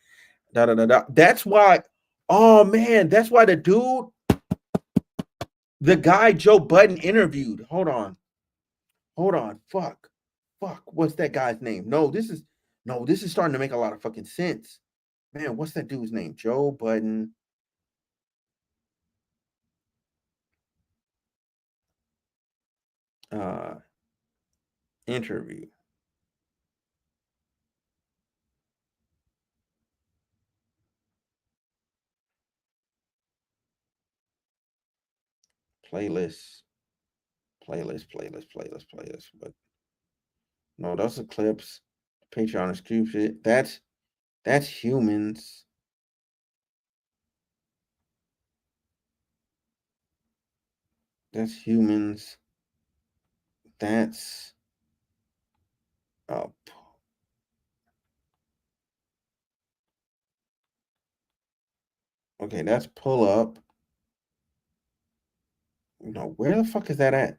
Da da da da. That's why. Oh man, that's why the guy Joe Budden interviewed. Hold on. Fuck. What's that guy's name? No, this is starting to make a lot of fucking sense. Man, what's that dude's name? Joe Budden. interview. Playlist. Playlist. But no, those are clips. Patreon exclusive. That's humans. That's humans. That's okay, that's pull up. No, where the fuck is that at?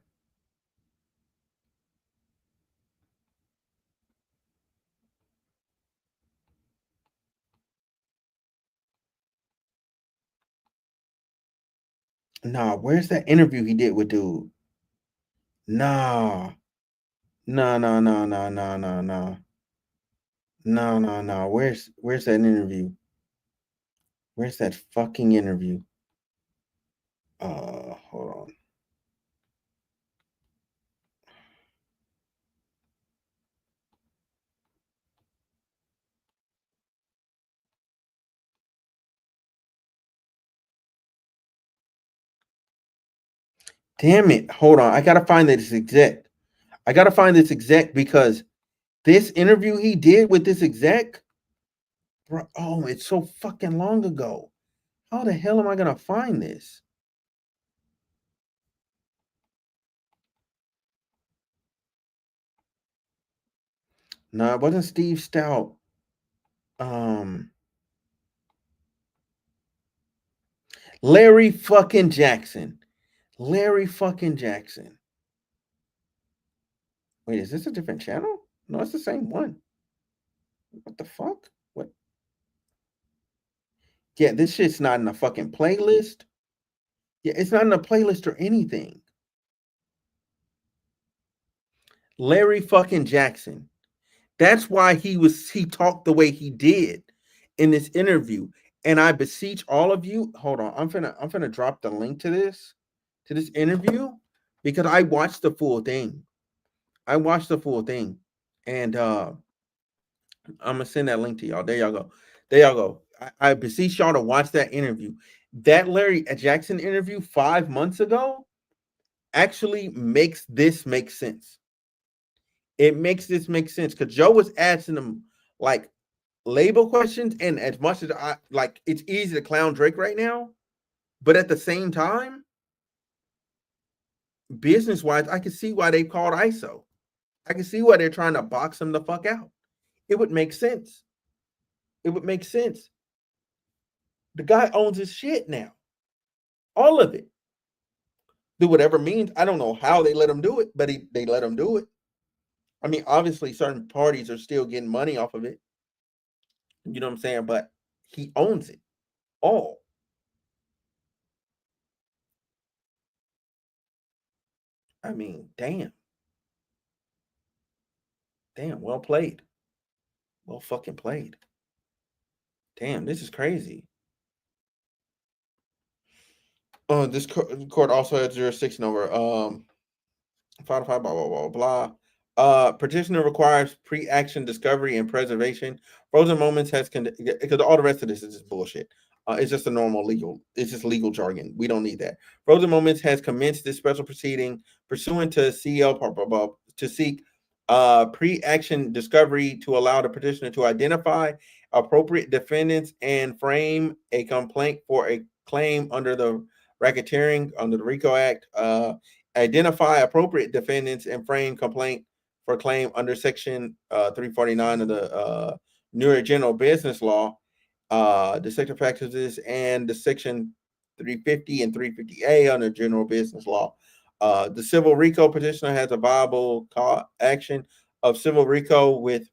Nah, where's that interview he did with dude? Nah. No, no, no, no, no, no, no. No, no, no. Where's that interview? Where's that fucking interview? Hold on. Damn it. Hold on. I gotta find this exec. I gotta find this exec because this interview he did with this exec, bro, oh, it's so fucking long ago. How the hell am I gonna find this? No, it wasn't Steve Stout. Larry fucking Jackson. Larry fucking Jackson. Wait, is this a different channel? No, it's the same one. What the fuck? What? Yeah, this shit's not in a fucking playlist. Yeah, it's not in a playlist or anything. Larry fucking Jackson. That's why he talked the way he did in this interview. And I beseech all of you, hold on. I'm finna drop the link to this interview because I watched the full thing. I watched the full thing. And I'm gonna send that link to y'all. There y'all go. There y'all go. I beseech y'all to watch that interview. That Larry Jackson interview 5 months ago actually makes this make sense. It makes this make sense because Joe was asking him like label questions, and as much as I like, it's easy to clown Drake right now, but at the same time, business wise, I can see why they called ISO. I can see why they're trying to box him the fuck out. It would make sense. It would make sense. The guy owns his shit now, all of it. Do whatever means. I don't know how they let him do it, but they let him do it. I mean, obviously, certain parties are still getting money off of it. You know what I'm saying? But he owns it all. I mean, damn. Damn, well played. Well fucking played. Damn, this is crazy. This court also has jurisdiction over 5 blah blah blah blah. Petitioner requires pre-action discovery and preservation. Frozen Moments has because all the rest of this is just bullshit. It's just a normal legal. It's just legal jargon. We don't need that. Frozen Moments has commenced this special proceeding pursuant to CL to seek pre-action discovery to allow the petitioner to identify appropriate defendants and frame a complaint for a claim under the racketeering under the RICO Act. Identify appropriate defendants and frame complaint for claim under Section 349 of the New York General Business Law, the section practices, and the Section 350 and 350A under General Business Law. The civil RICO petitioner has a viable action of civil RICO with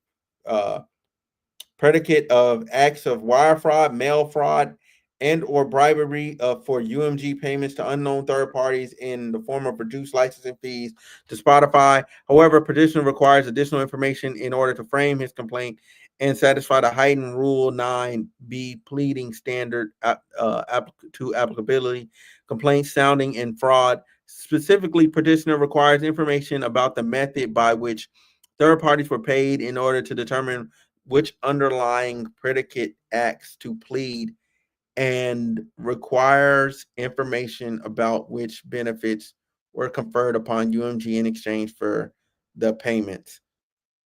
predicate of acts of wire fraud, mail fraud, and or bribery for UMG payments to unknown third parties in the form of reduced licensing fees to Spotify. However, petitioner requires additional information in order to frame his complaint and satisfy the heightened Rule 9B pleading standard to applicability. Complaints sounding in fraud Specifically, petitioner requires information about the method by which third parties were paid in order to determine which underlying predicate acts to plead, and requires information about which benefits were conferred upon UMG in exchange for the payments.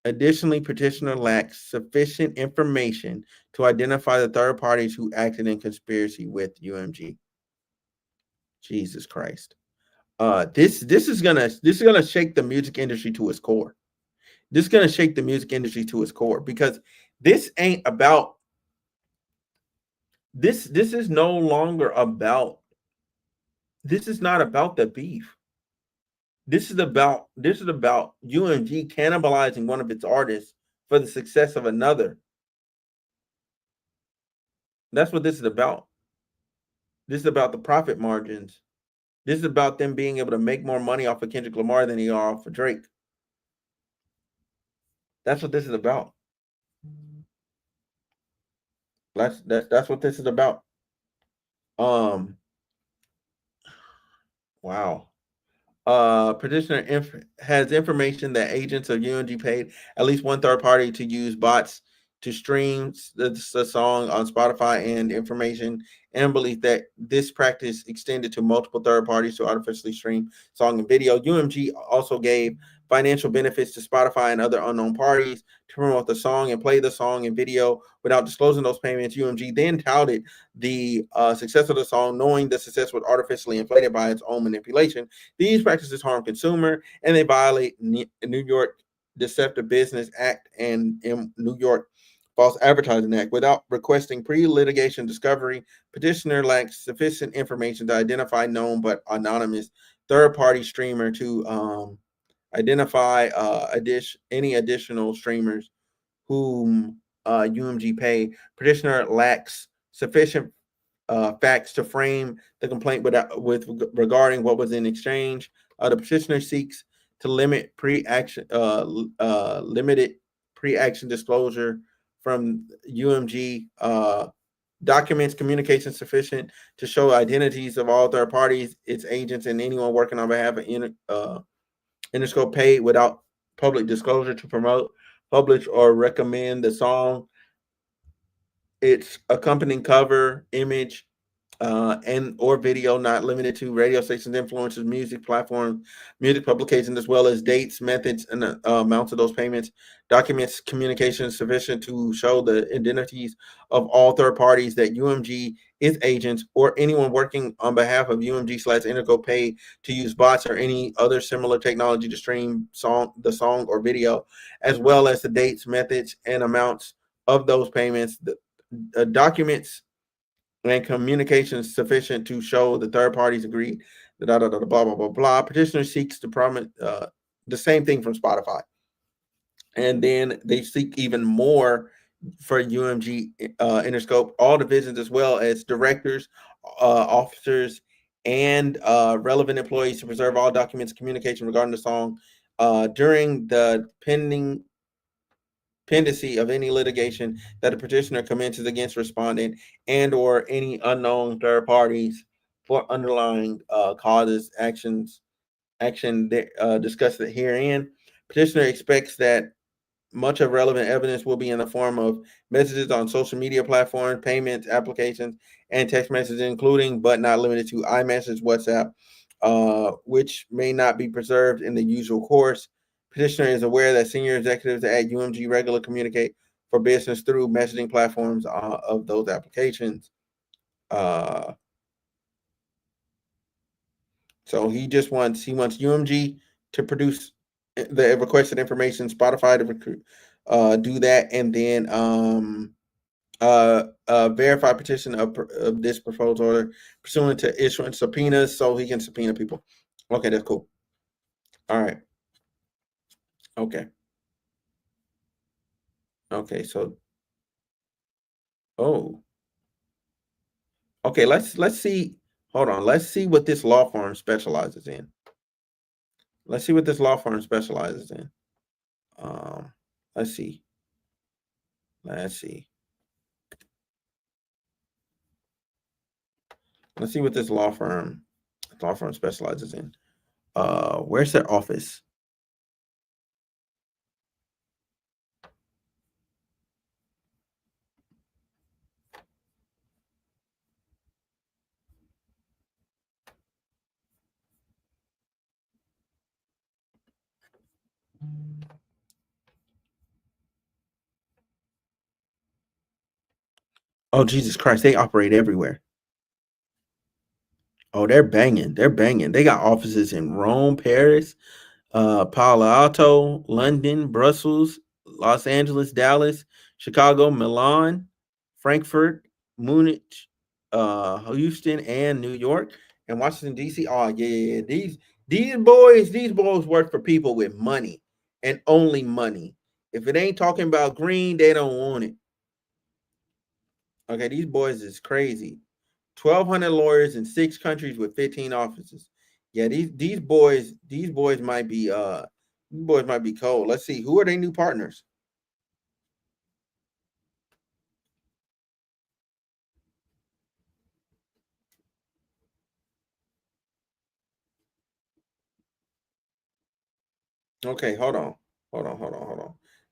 Additionally, petitioner lacks sufficient information to identify the third parties who acted in conspiracy with UMG. Jesus Christ. This is gonna shake the music industry to its core. This is gonna shake the music industry to its core, because this ain't about this is no longer about this is not about the beef. This is about UMG cannibalizing one of its artists for the success of another. That's what this is about. This is about the profit margins. This is about them being able to make more money off of Kendrick Lamar than they are off of Drake. That's what this is about. That's what this is about. Um, wow. Petitioner has information that agents of UMG paid at least one third party to use bots to stream the song on Spotify, and information and belief that this practice extended to multiple third parties to artificially stream song and video. UMG also gave financial benefits to Spotify and other unknown parties to promote the song and play the song and video without disclosing those payments. UMG then touted the success of the song, knowing the success was artificially inflated by its own manipulation. These practices harm consumer, and they violate New York Deceptive Business Act and New York False Advertising Act. Without requesting pre-litigation discovery, petitioner lacks sufficient information to identify known but anonymous third-party streamer to identify any additional streamers whom UMG pay. Petitioner lacks sufficient facts to frame the complaint with regarding what was in exchange. The petitioner seeks to limited pre-action disclosure from UMG. Documents communication sufficient to show identities of all third parties, its agents, and anyone working on behalf of Interscope paid without public disclosure to promote, publish, or recommend the song, its accompanying cover, image, and or video, not limited to radio stations, influencers, music platforms, music publications, as well as dates, methods, and amounts of those payments. Documents communication sufficient to show the identities of all third parties that UMG, its agents, or anyone working on behalf of UMG/Interco paid to use bots or any other similar technology to stream the song or video, as well as the dates, methods, and amounts of those payments. The documents and communications sufficient to show the third parties agreed. Blah blah blah blah. Petitioner seeks to promise the same thing from Spotify, and then they seek even more for UMG Interscope, all divisions, as well as directors, officers, and relevant employees to preserve all documents, communication regarding the song during the pendency of any litigation that the petitioner commences against respondent and or any unknown third parties for underlying causes, action discussed herein. Petitioner expects that much of relevant evidence will be in the form of messages on social media platforms, payments, applications, and text messages, including but not limited to iMessage, WhatsApp, which may not be preserved in the usual course. Petitioner is aware that senior executives at UMG regularly communicate for business through messaging platforms of those applications. Uh, so he wants UMG to produce the requested information, Spotify to do that, and then verify petition of this proposed order pursuant to issuing subpoenas so he can subpoena people. Okay, that's cool. All right. Okay. Okay, so oh. Okay, let's see. Hold on. Let's see what this law firm specializes in. Let's see what this law firm specializes in. Um, let's see. Let's see. Let's see what this law firm specializes in. Where's their office? Oh, Jesus Christ, they operate everywhere. Oh, they're banging. They're banging. They got offices in Rome, Paris, Palo Alto, London, Brussels, Los Angeles, Dallas, Chicago, Milan, Frankfurt, Munich, Houston, and New York, and Washington D.C. Oh yeah. These boys work for people with money and only money. If it ain't talking about green, they don't want it. Okay, these boys is crazy. 1,200 lawyers in 6 countries with 15 offices. Yeah, these boys might be cold. Let's see, who are they new partners? Okay, hold on.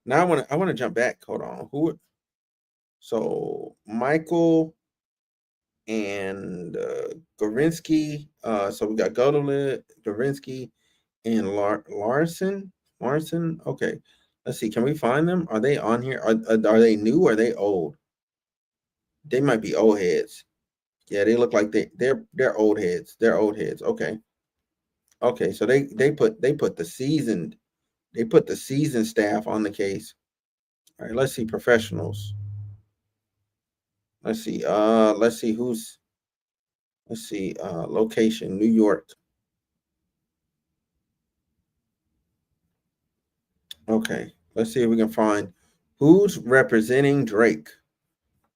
Now I want to jump back. Hold on. So Michael and Gorinsky. So we got Godolin, Gorinsky, and Larson. Larson. Okay. Let's see. Can we find them? Are they on here? Are they new or are they old? They might be old heads. Yeah, they look like they're old heads. They're old heads. Okay. Okay. So they put the seasoned staff on the case. All right, let's see professionals. Let's see who's let's see location New York. Okay. Let's see if we can find who's representing Drake.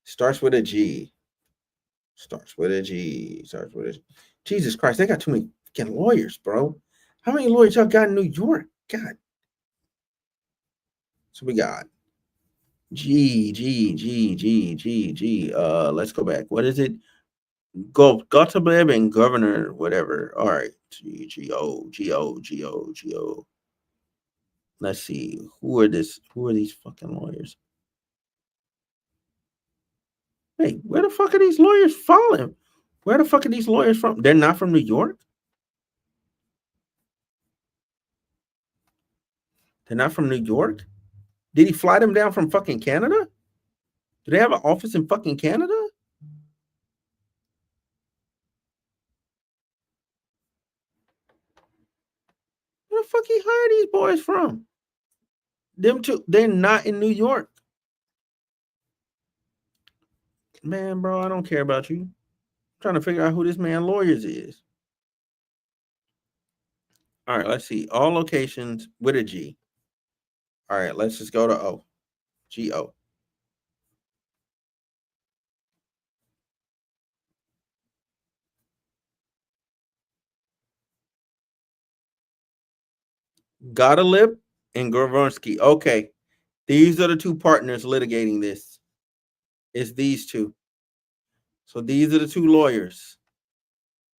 Starts with a G. Starts with a G. Starts with a G. Jesus Christ, they got too many fucking lawyers, bro. How many lawyers y'all got in New York? God. So we got G. Let's go back. What is it? Go Gotabeb and Governor, whatever. All right. G O. Let's see. Who are these fucking lawyers? Hey, where the fuck are these lawyers falling? Where the fuck are these lawyers from? They're not from New York? They're not from New York? Did he fly them down from fucking Canada? Do they have an office in fucking Canada? Where the fuck he hired these boys from? Them two, they're not in New York. Man, bro, I don't care about you. I'm trying to figure out who this man lawyers is. All right, let's see. All locations with a G. All right, let's just go to O. G-O. Godalip and Gorvonsky. Okay. These are the two partners litigating this. It's these two. So these are the two lawyers.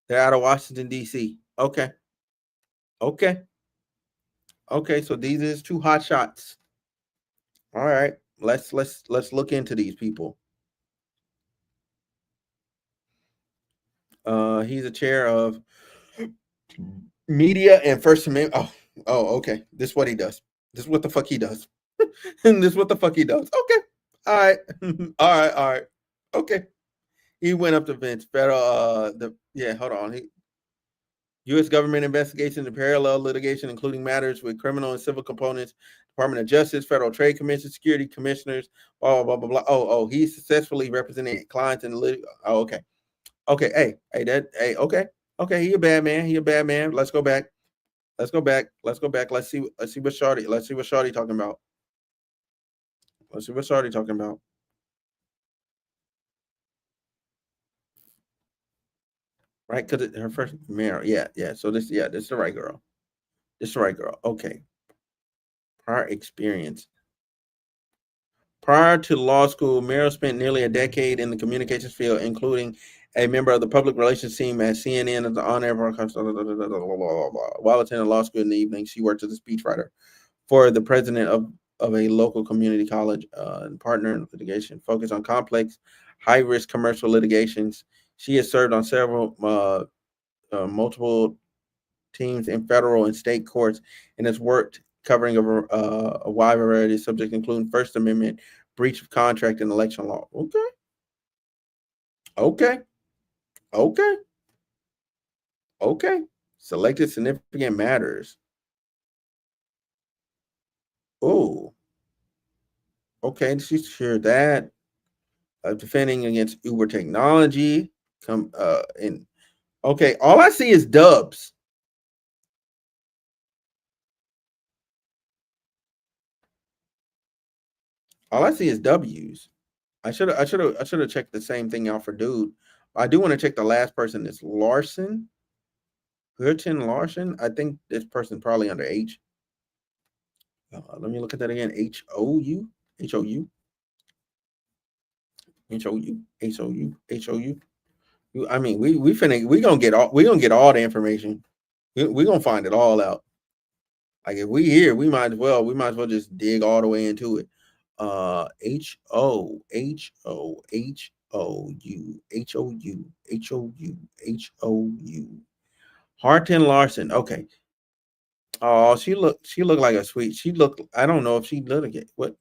They're out of Washington, D.C. Okay. Okay. Okay. So these are his two hot shots. All right. Let's look into these people. He's a chair of media and First Amendment. Okay. This is what he does. This is what the fuck he does. And this is what the fuck he does. Okay. All right. All right. Okay. He went up to Vince. Federal hold on. U.S. government investigation and parallel litigation, including matters with criminal and civil components, Department of Justice, Federal Trade Commission, security commissioners, blah. He's successfully representing clients in the okay. Okay, okay. Okay, he a bad man. He a bad man. Let's go back. Let's go back. Let's see what Shawty talking about. Let's see what Shawty talking about. Right? Because her first mayor. Yeah. So this is the right girl. This is the right girl. Okay. Prior experience. Prior to law school, Merrill spent nearly a decade in the communications field, including A member of the public relations team at CNN as the on-air broadcast. While attending law school in the evening, she worked as a speechwriter for the president of a local community college and partner in litigation, focused on complex, high-risk commercial litigations. She has served on several multiple teams in federal and state courts and has worked covering a wide variety of subjects, including First Amendment, breach of contract, and election law. Okay. Okay. Okay. Okay. Selected significant matters. Oh, okay. She's sure that defending against Uber technology. Come and okay. All I see is dubs. All I see is W's. I should have checked the same thing out for dude. I do want to check the last person. It's Larson. Hurton Larson. I think this person probably under H. Let me look at that again. H-O-U. H-O-U. H-O-U. H-O-U. H-O-U. I mean, we gonna get all the information. We gonna find it all out. Like if we here, we might as well just dig all the way into it. H-O-H-O-H-O-U. Harton Larson. Okay. Oh, she looked like a sweet. She looked. I don't know if she litigate what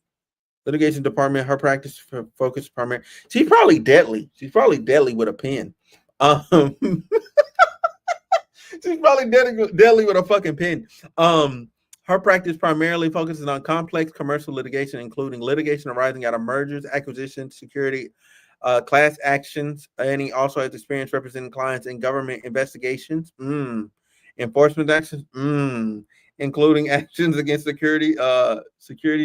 litigation department. Her practice focus primary. She's probably deadly. She's probably deadly with a pen. Um, she's probably deadly with a fucking pen. Her practice primarily focuses on complex commercial litigation, including litigation arising out of mergers, acquisitions, security, class actions, and he also has experience representing clients in government investigations, enforcement actions, including actions against Securities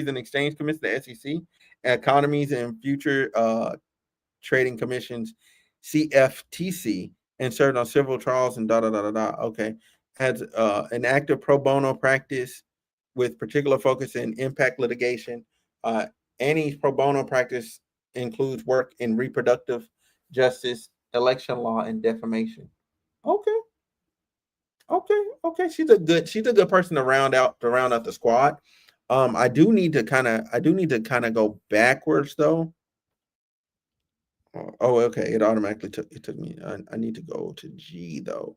and Exchange Commission, the SEC, economies and future trading commissions, CFTC, and served on several trials and da da da da da. Okay, has an active pro bono practice with particular focus in impact litigation. Annie's pro bono practice includes work in reproductive justice, election law, and defamation. Okay, okay. She's a good person to round out the squad. I do need to kind of go backwards though. Oh, okay. It took me. I need to go to G though.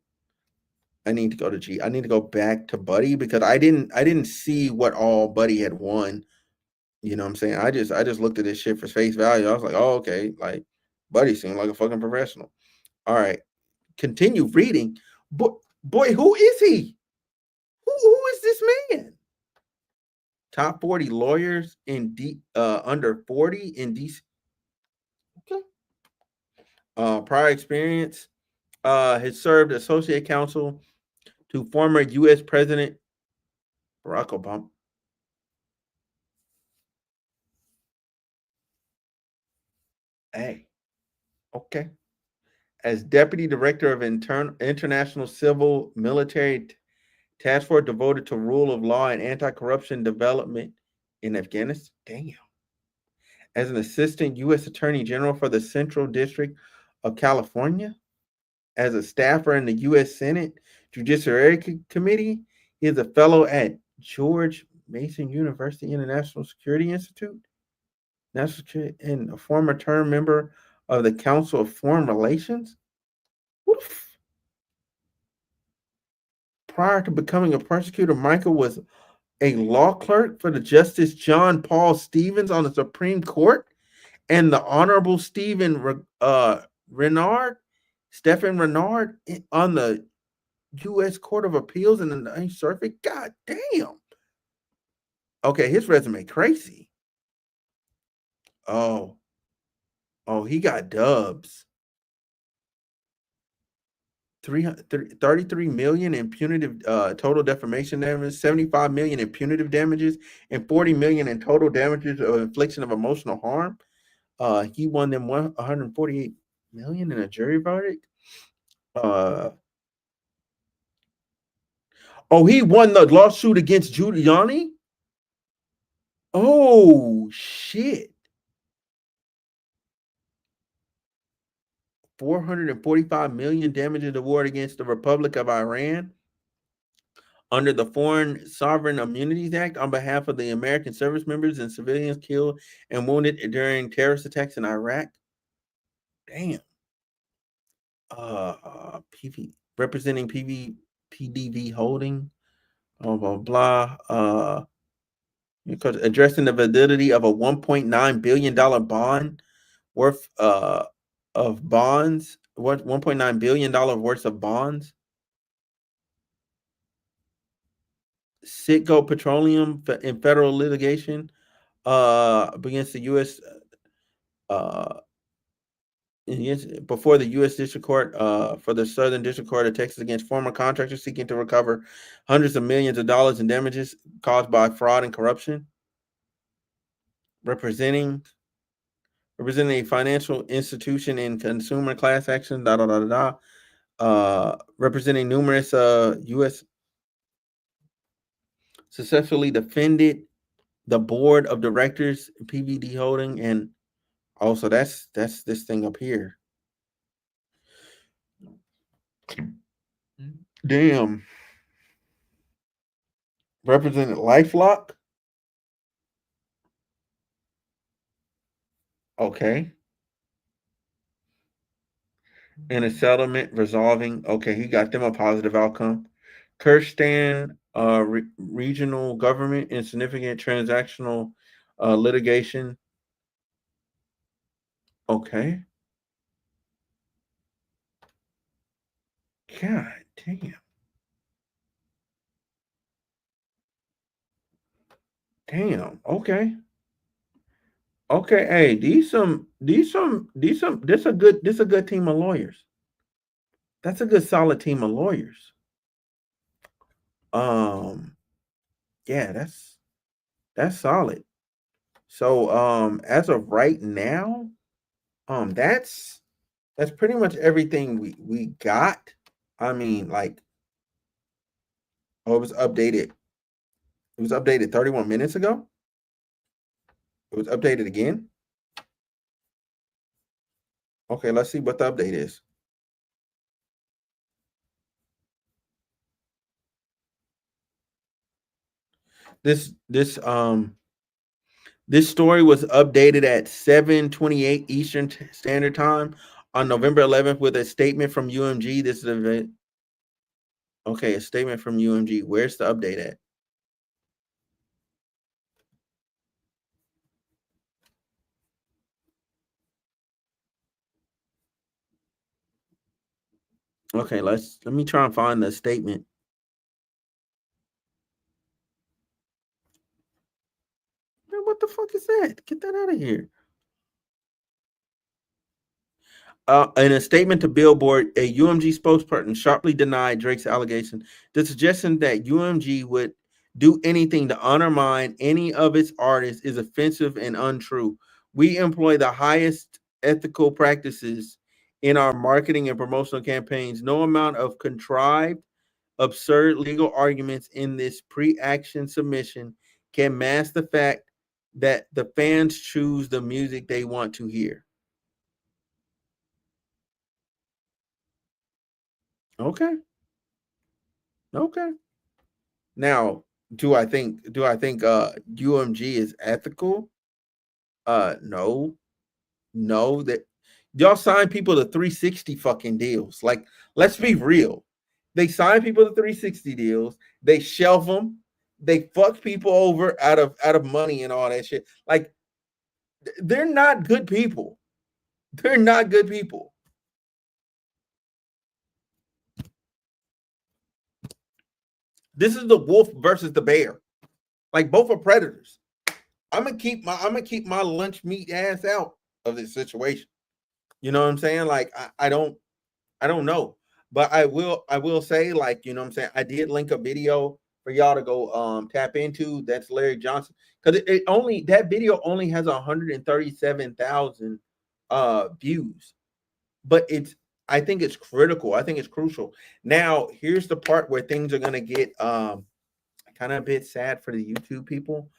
I need to go to G. I need to go back to Buddy because I didn't see what all Buddy had won. You know what I'm saying? I just looked at this shit for face value. I was like, oh, okay. Like Buddy seemed like a fucking professional. All right. Continue reading. Boy, who is he? Who is this man? Top 40 lawyers in under 40 in DC. Okay. Prior experience. Has served associate counsel to former U.S. President Barack Obama. Hey, okay. As deputy director of international civil military task force devoted to rule of law and anti-corruption development in Afghanistan. Damn. As an assistant U.S. attorney general for the Central District of California. As a staffer in the U.S. Senate Judiciary Committee. He is a fellow at George Mason University International Security Institute. National Security, and a former term member of the Council of Foreign Relations. Prior to becoming a prosecutor, Michael was a law clerk for the Justice John Paul Stevens on the Supreme Court and the Honorable Stephen Renard on the U.S. Court of Appeals in the Ninth Circuit. God damn. Okay, his resume crazy. Oh, he got dubs. 33 million in punitive total defamation damages, 75 million in punitive damages, and 40 million in total damages of infliction of emotional harm. He won them 148 million in a jury verdict. He won the lawsuit against Giuliani. Oh shit. $445 million damages award against the Republic of Iran under the Foreign Sovereign Immunities Act on behalf of the American service members and civilians killed and wounded during terrorist attacks in Iraq. Damn. PV representing PDV Holding. Blah blah blah. Because addressing the validity of a $1.9 billion bond worth of bonds. What $1.9 billion worth of bonds? Citgo Petroleum in federal litigation against the U.S. Uh, before the U.S. District Court for the Southern District Court of Texas against former contractors seeking to recover hundreds of millions of dollars in damages caused by fraud and corruption. Representing a financial institution in consumer class action. Representing numerous U.S. successfully defended the board of directors, PVD Holding, and also that's this thing up here. Damn. Represented LifeLock. Okay. In a settlement resolving. Okay, he got them a positive outcome. Kirsten regional government in significant transactional litigation. Okay. God damn. Damn. Okay. Okay. Hey, this a good team of lawyers. That's a good solid team of lawyers. Yeah, that's solid. So as of right now, that's pretty much everything we got. I mean, like, oh, it was updated. It was updated 31 minutes ago. It was updated again. Okay, let's see what the update is. This story was updated at 7:28 Eastern Standard Time on November 11th with a statement from UMG. This is an event. Okay, a statement from UMG. Where's the update at? Okay, let me try and find the statement. Man, what the fuck is that? Get that out of here. In a statement to Billboard, a UMG spokesperson sharply denied Drake's allegation. The suggestion that UMG would do anything to undermine any of its artists is offensive and untrue. We employ the highest ethical practices in our marketing and promotional campaigns. No amount of contrived, absurd legal arguments in this pre-action submission can mask the fact that the fans choose the music they want to hear. Okay. Okay. Now, do I think UMG is ethical? No. No, that y'all sign people to 360 fucking deals. Like, let's be real. They sign people to 360 deals, they shelf them, they fuck people over out of money and all that shit. Like, they're not good people. They're not good people. This is the wolf versus the bear. Like, both are predators. I'm gonna keep my lunch meat ass out of this situation. You know what I'm saying? Like, I don't know. But I will say, like, you know what I'm saying, I did link a video for y'all to go tap into. That's Larry Johnson. Because that video only has 137,000 views. But I think it's critical. I think it's crucial. Now, here's the part where things are gonna get kind of a bit sad for the YouTube people.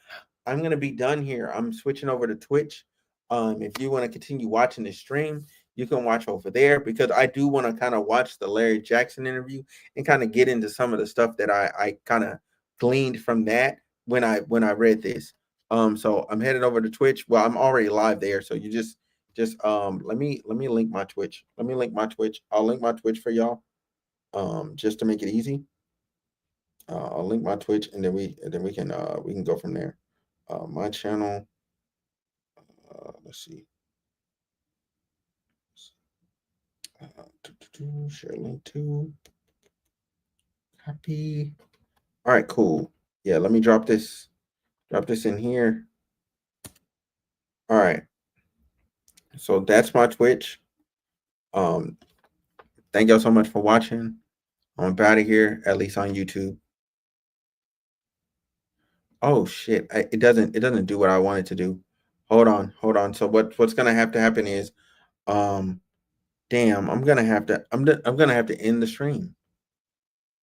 I'm going to be done here. I'm switching over to Twitch. If you want to continue watching the stream, you can watch over there, because I do want to kind of watch the Larry Jackson interview and kind of get into some of the stuff that I kind of gleaned from that when I read this. So I'm headed over to Twitch. Well, I'm already live there, so you just let me link my Twitch. Let me link my Twitch. I'll link my Twitch for y'all. Just to make it easy. I'll link my Twitch, and then we can go from there. My channel. Let's see. Share link to copy. All right, cool. Yeah, let me drop this in here. All right. So that's my Twitch. Thank y'all so much for watching. I'm out of here, at least on YouTube. Oh shit. It doesn't do what I want it to do. Hold on. So what's gonna have to happen is damn, I'm gonna have to end the stream.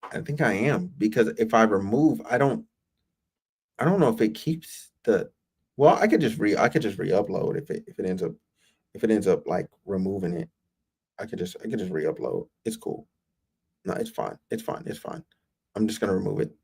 I think I am, because if I remove, I don't know if it keeps the. Well, I could just re-upload if it ends up like removing it. I could just re-upload. It's cool. No, it's fine. It's fine. I'm just gonna remove it.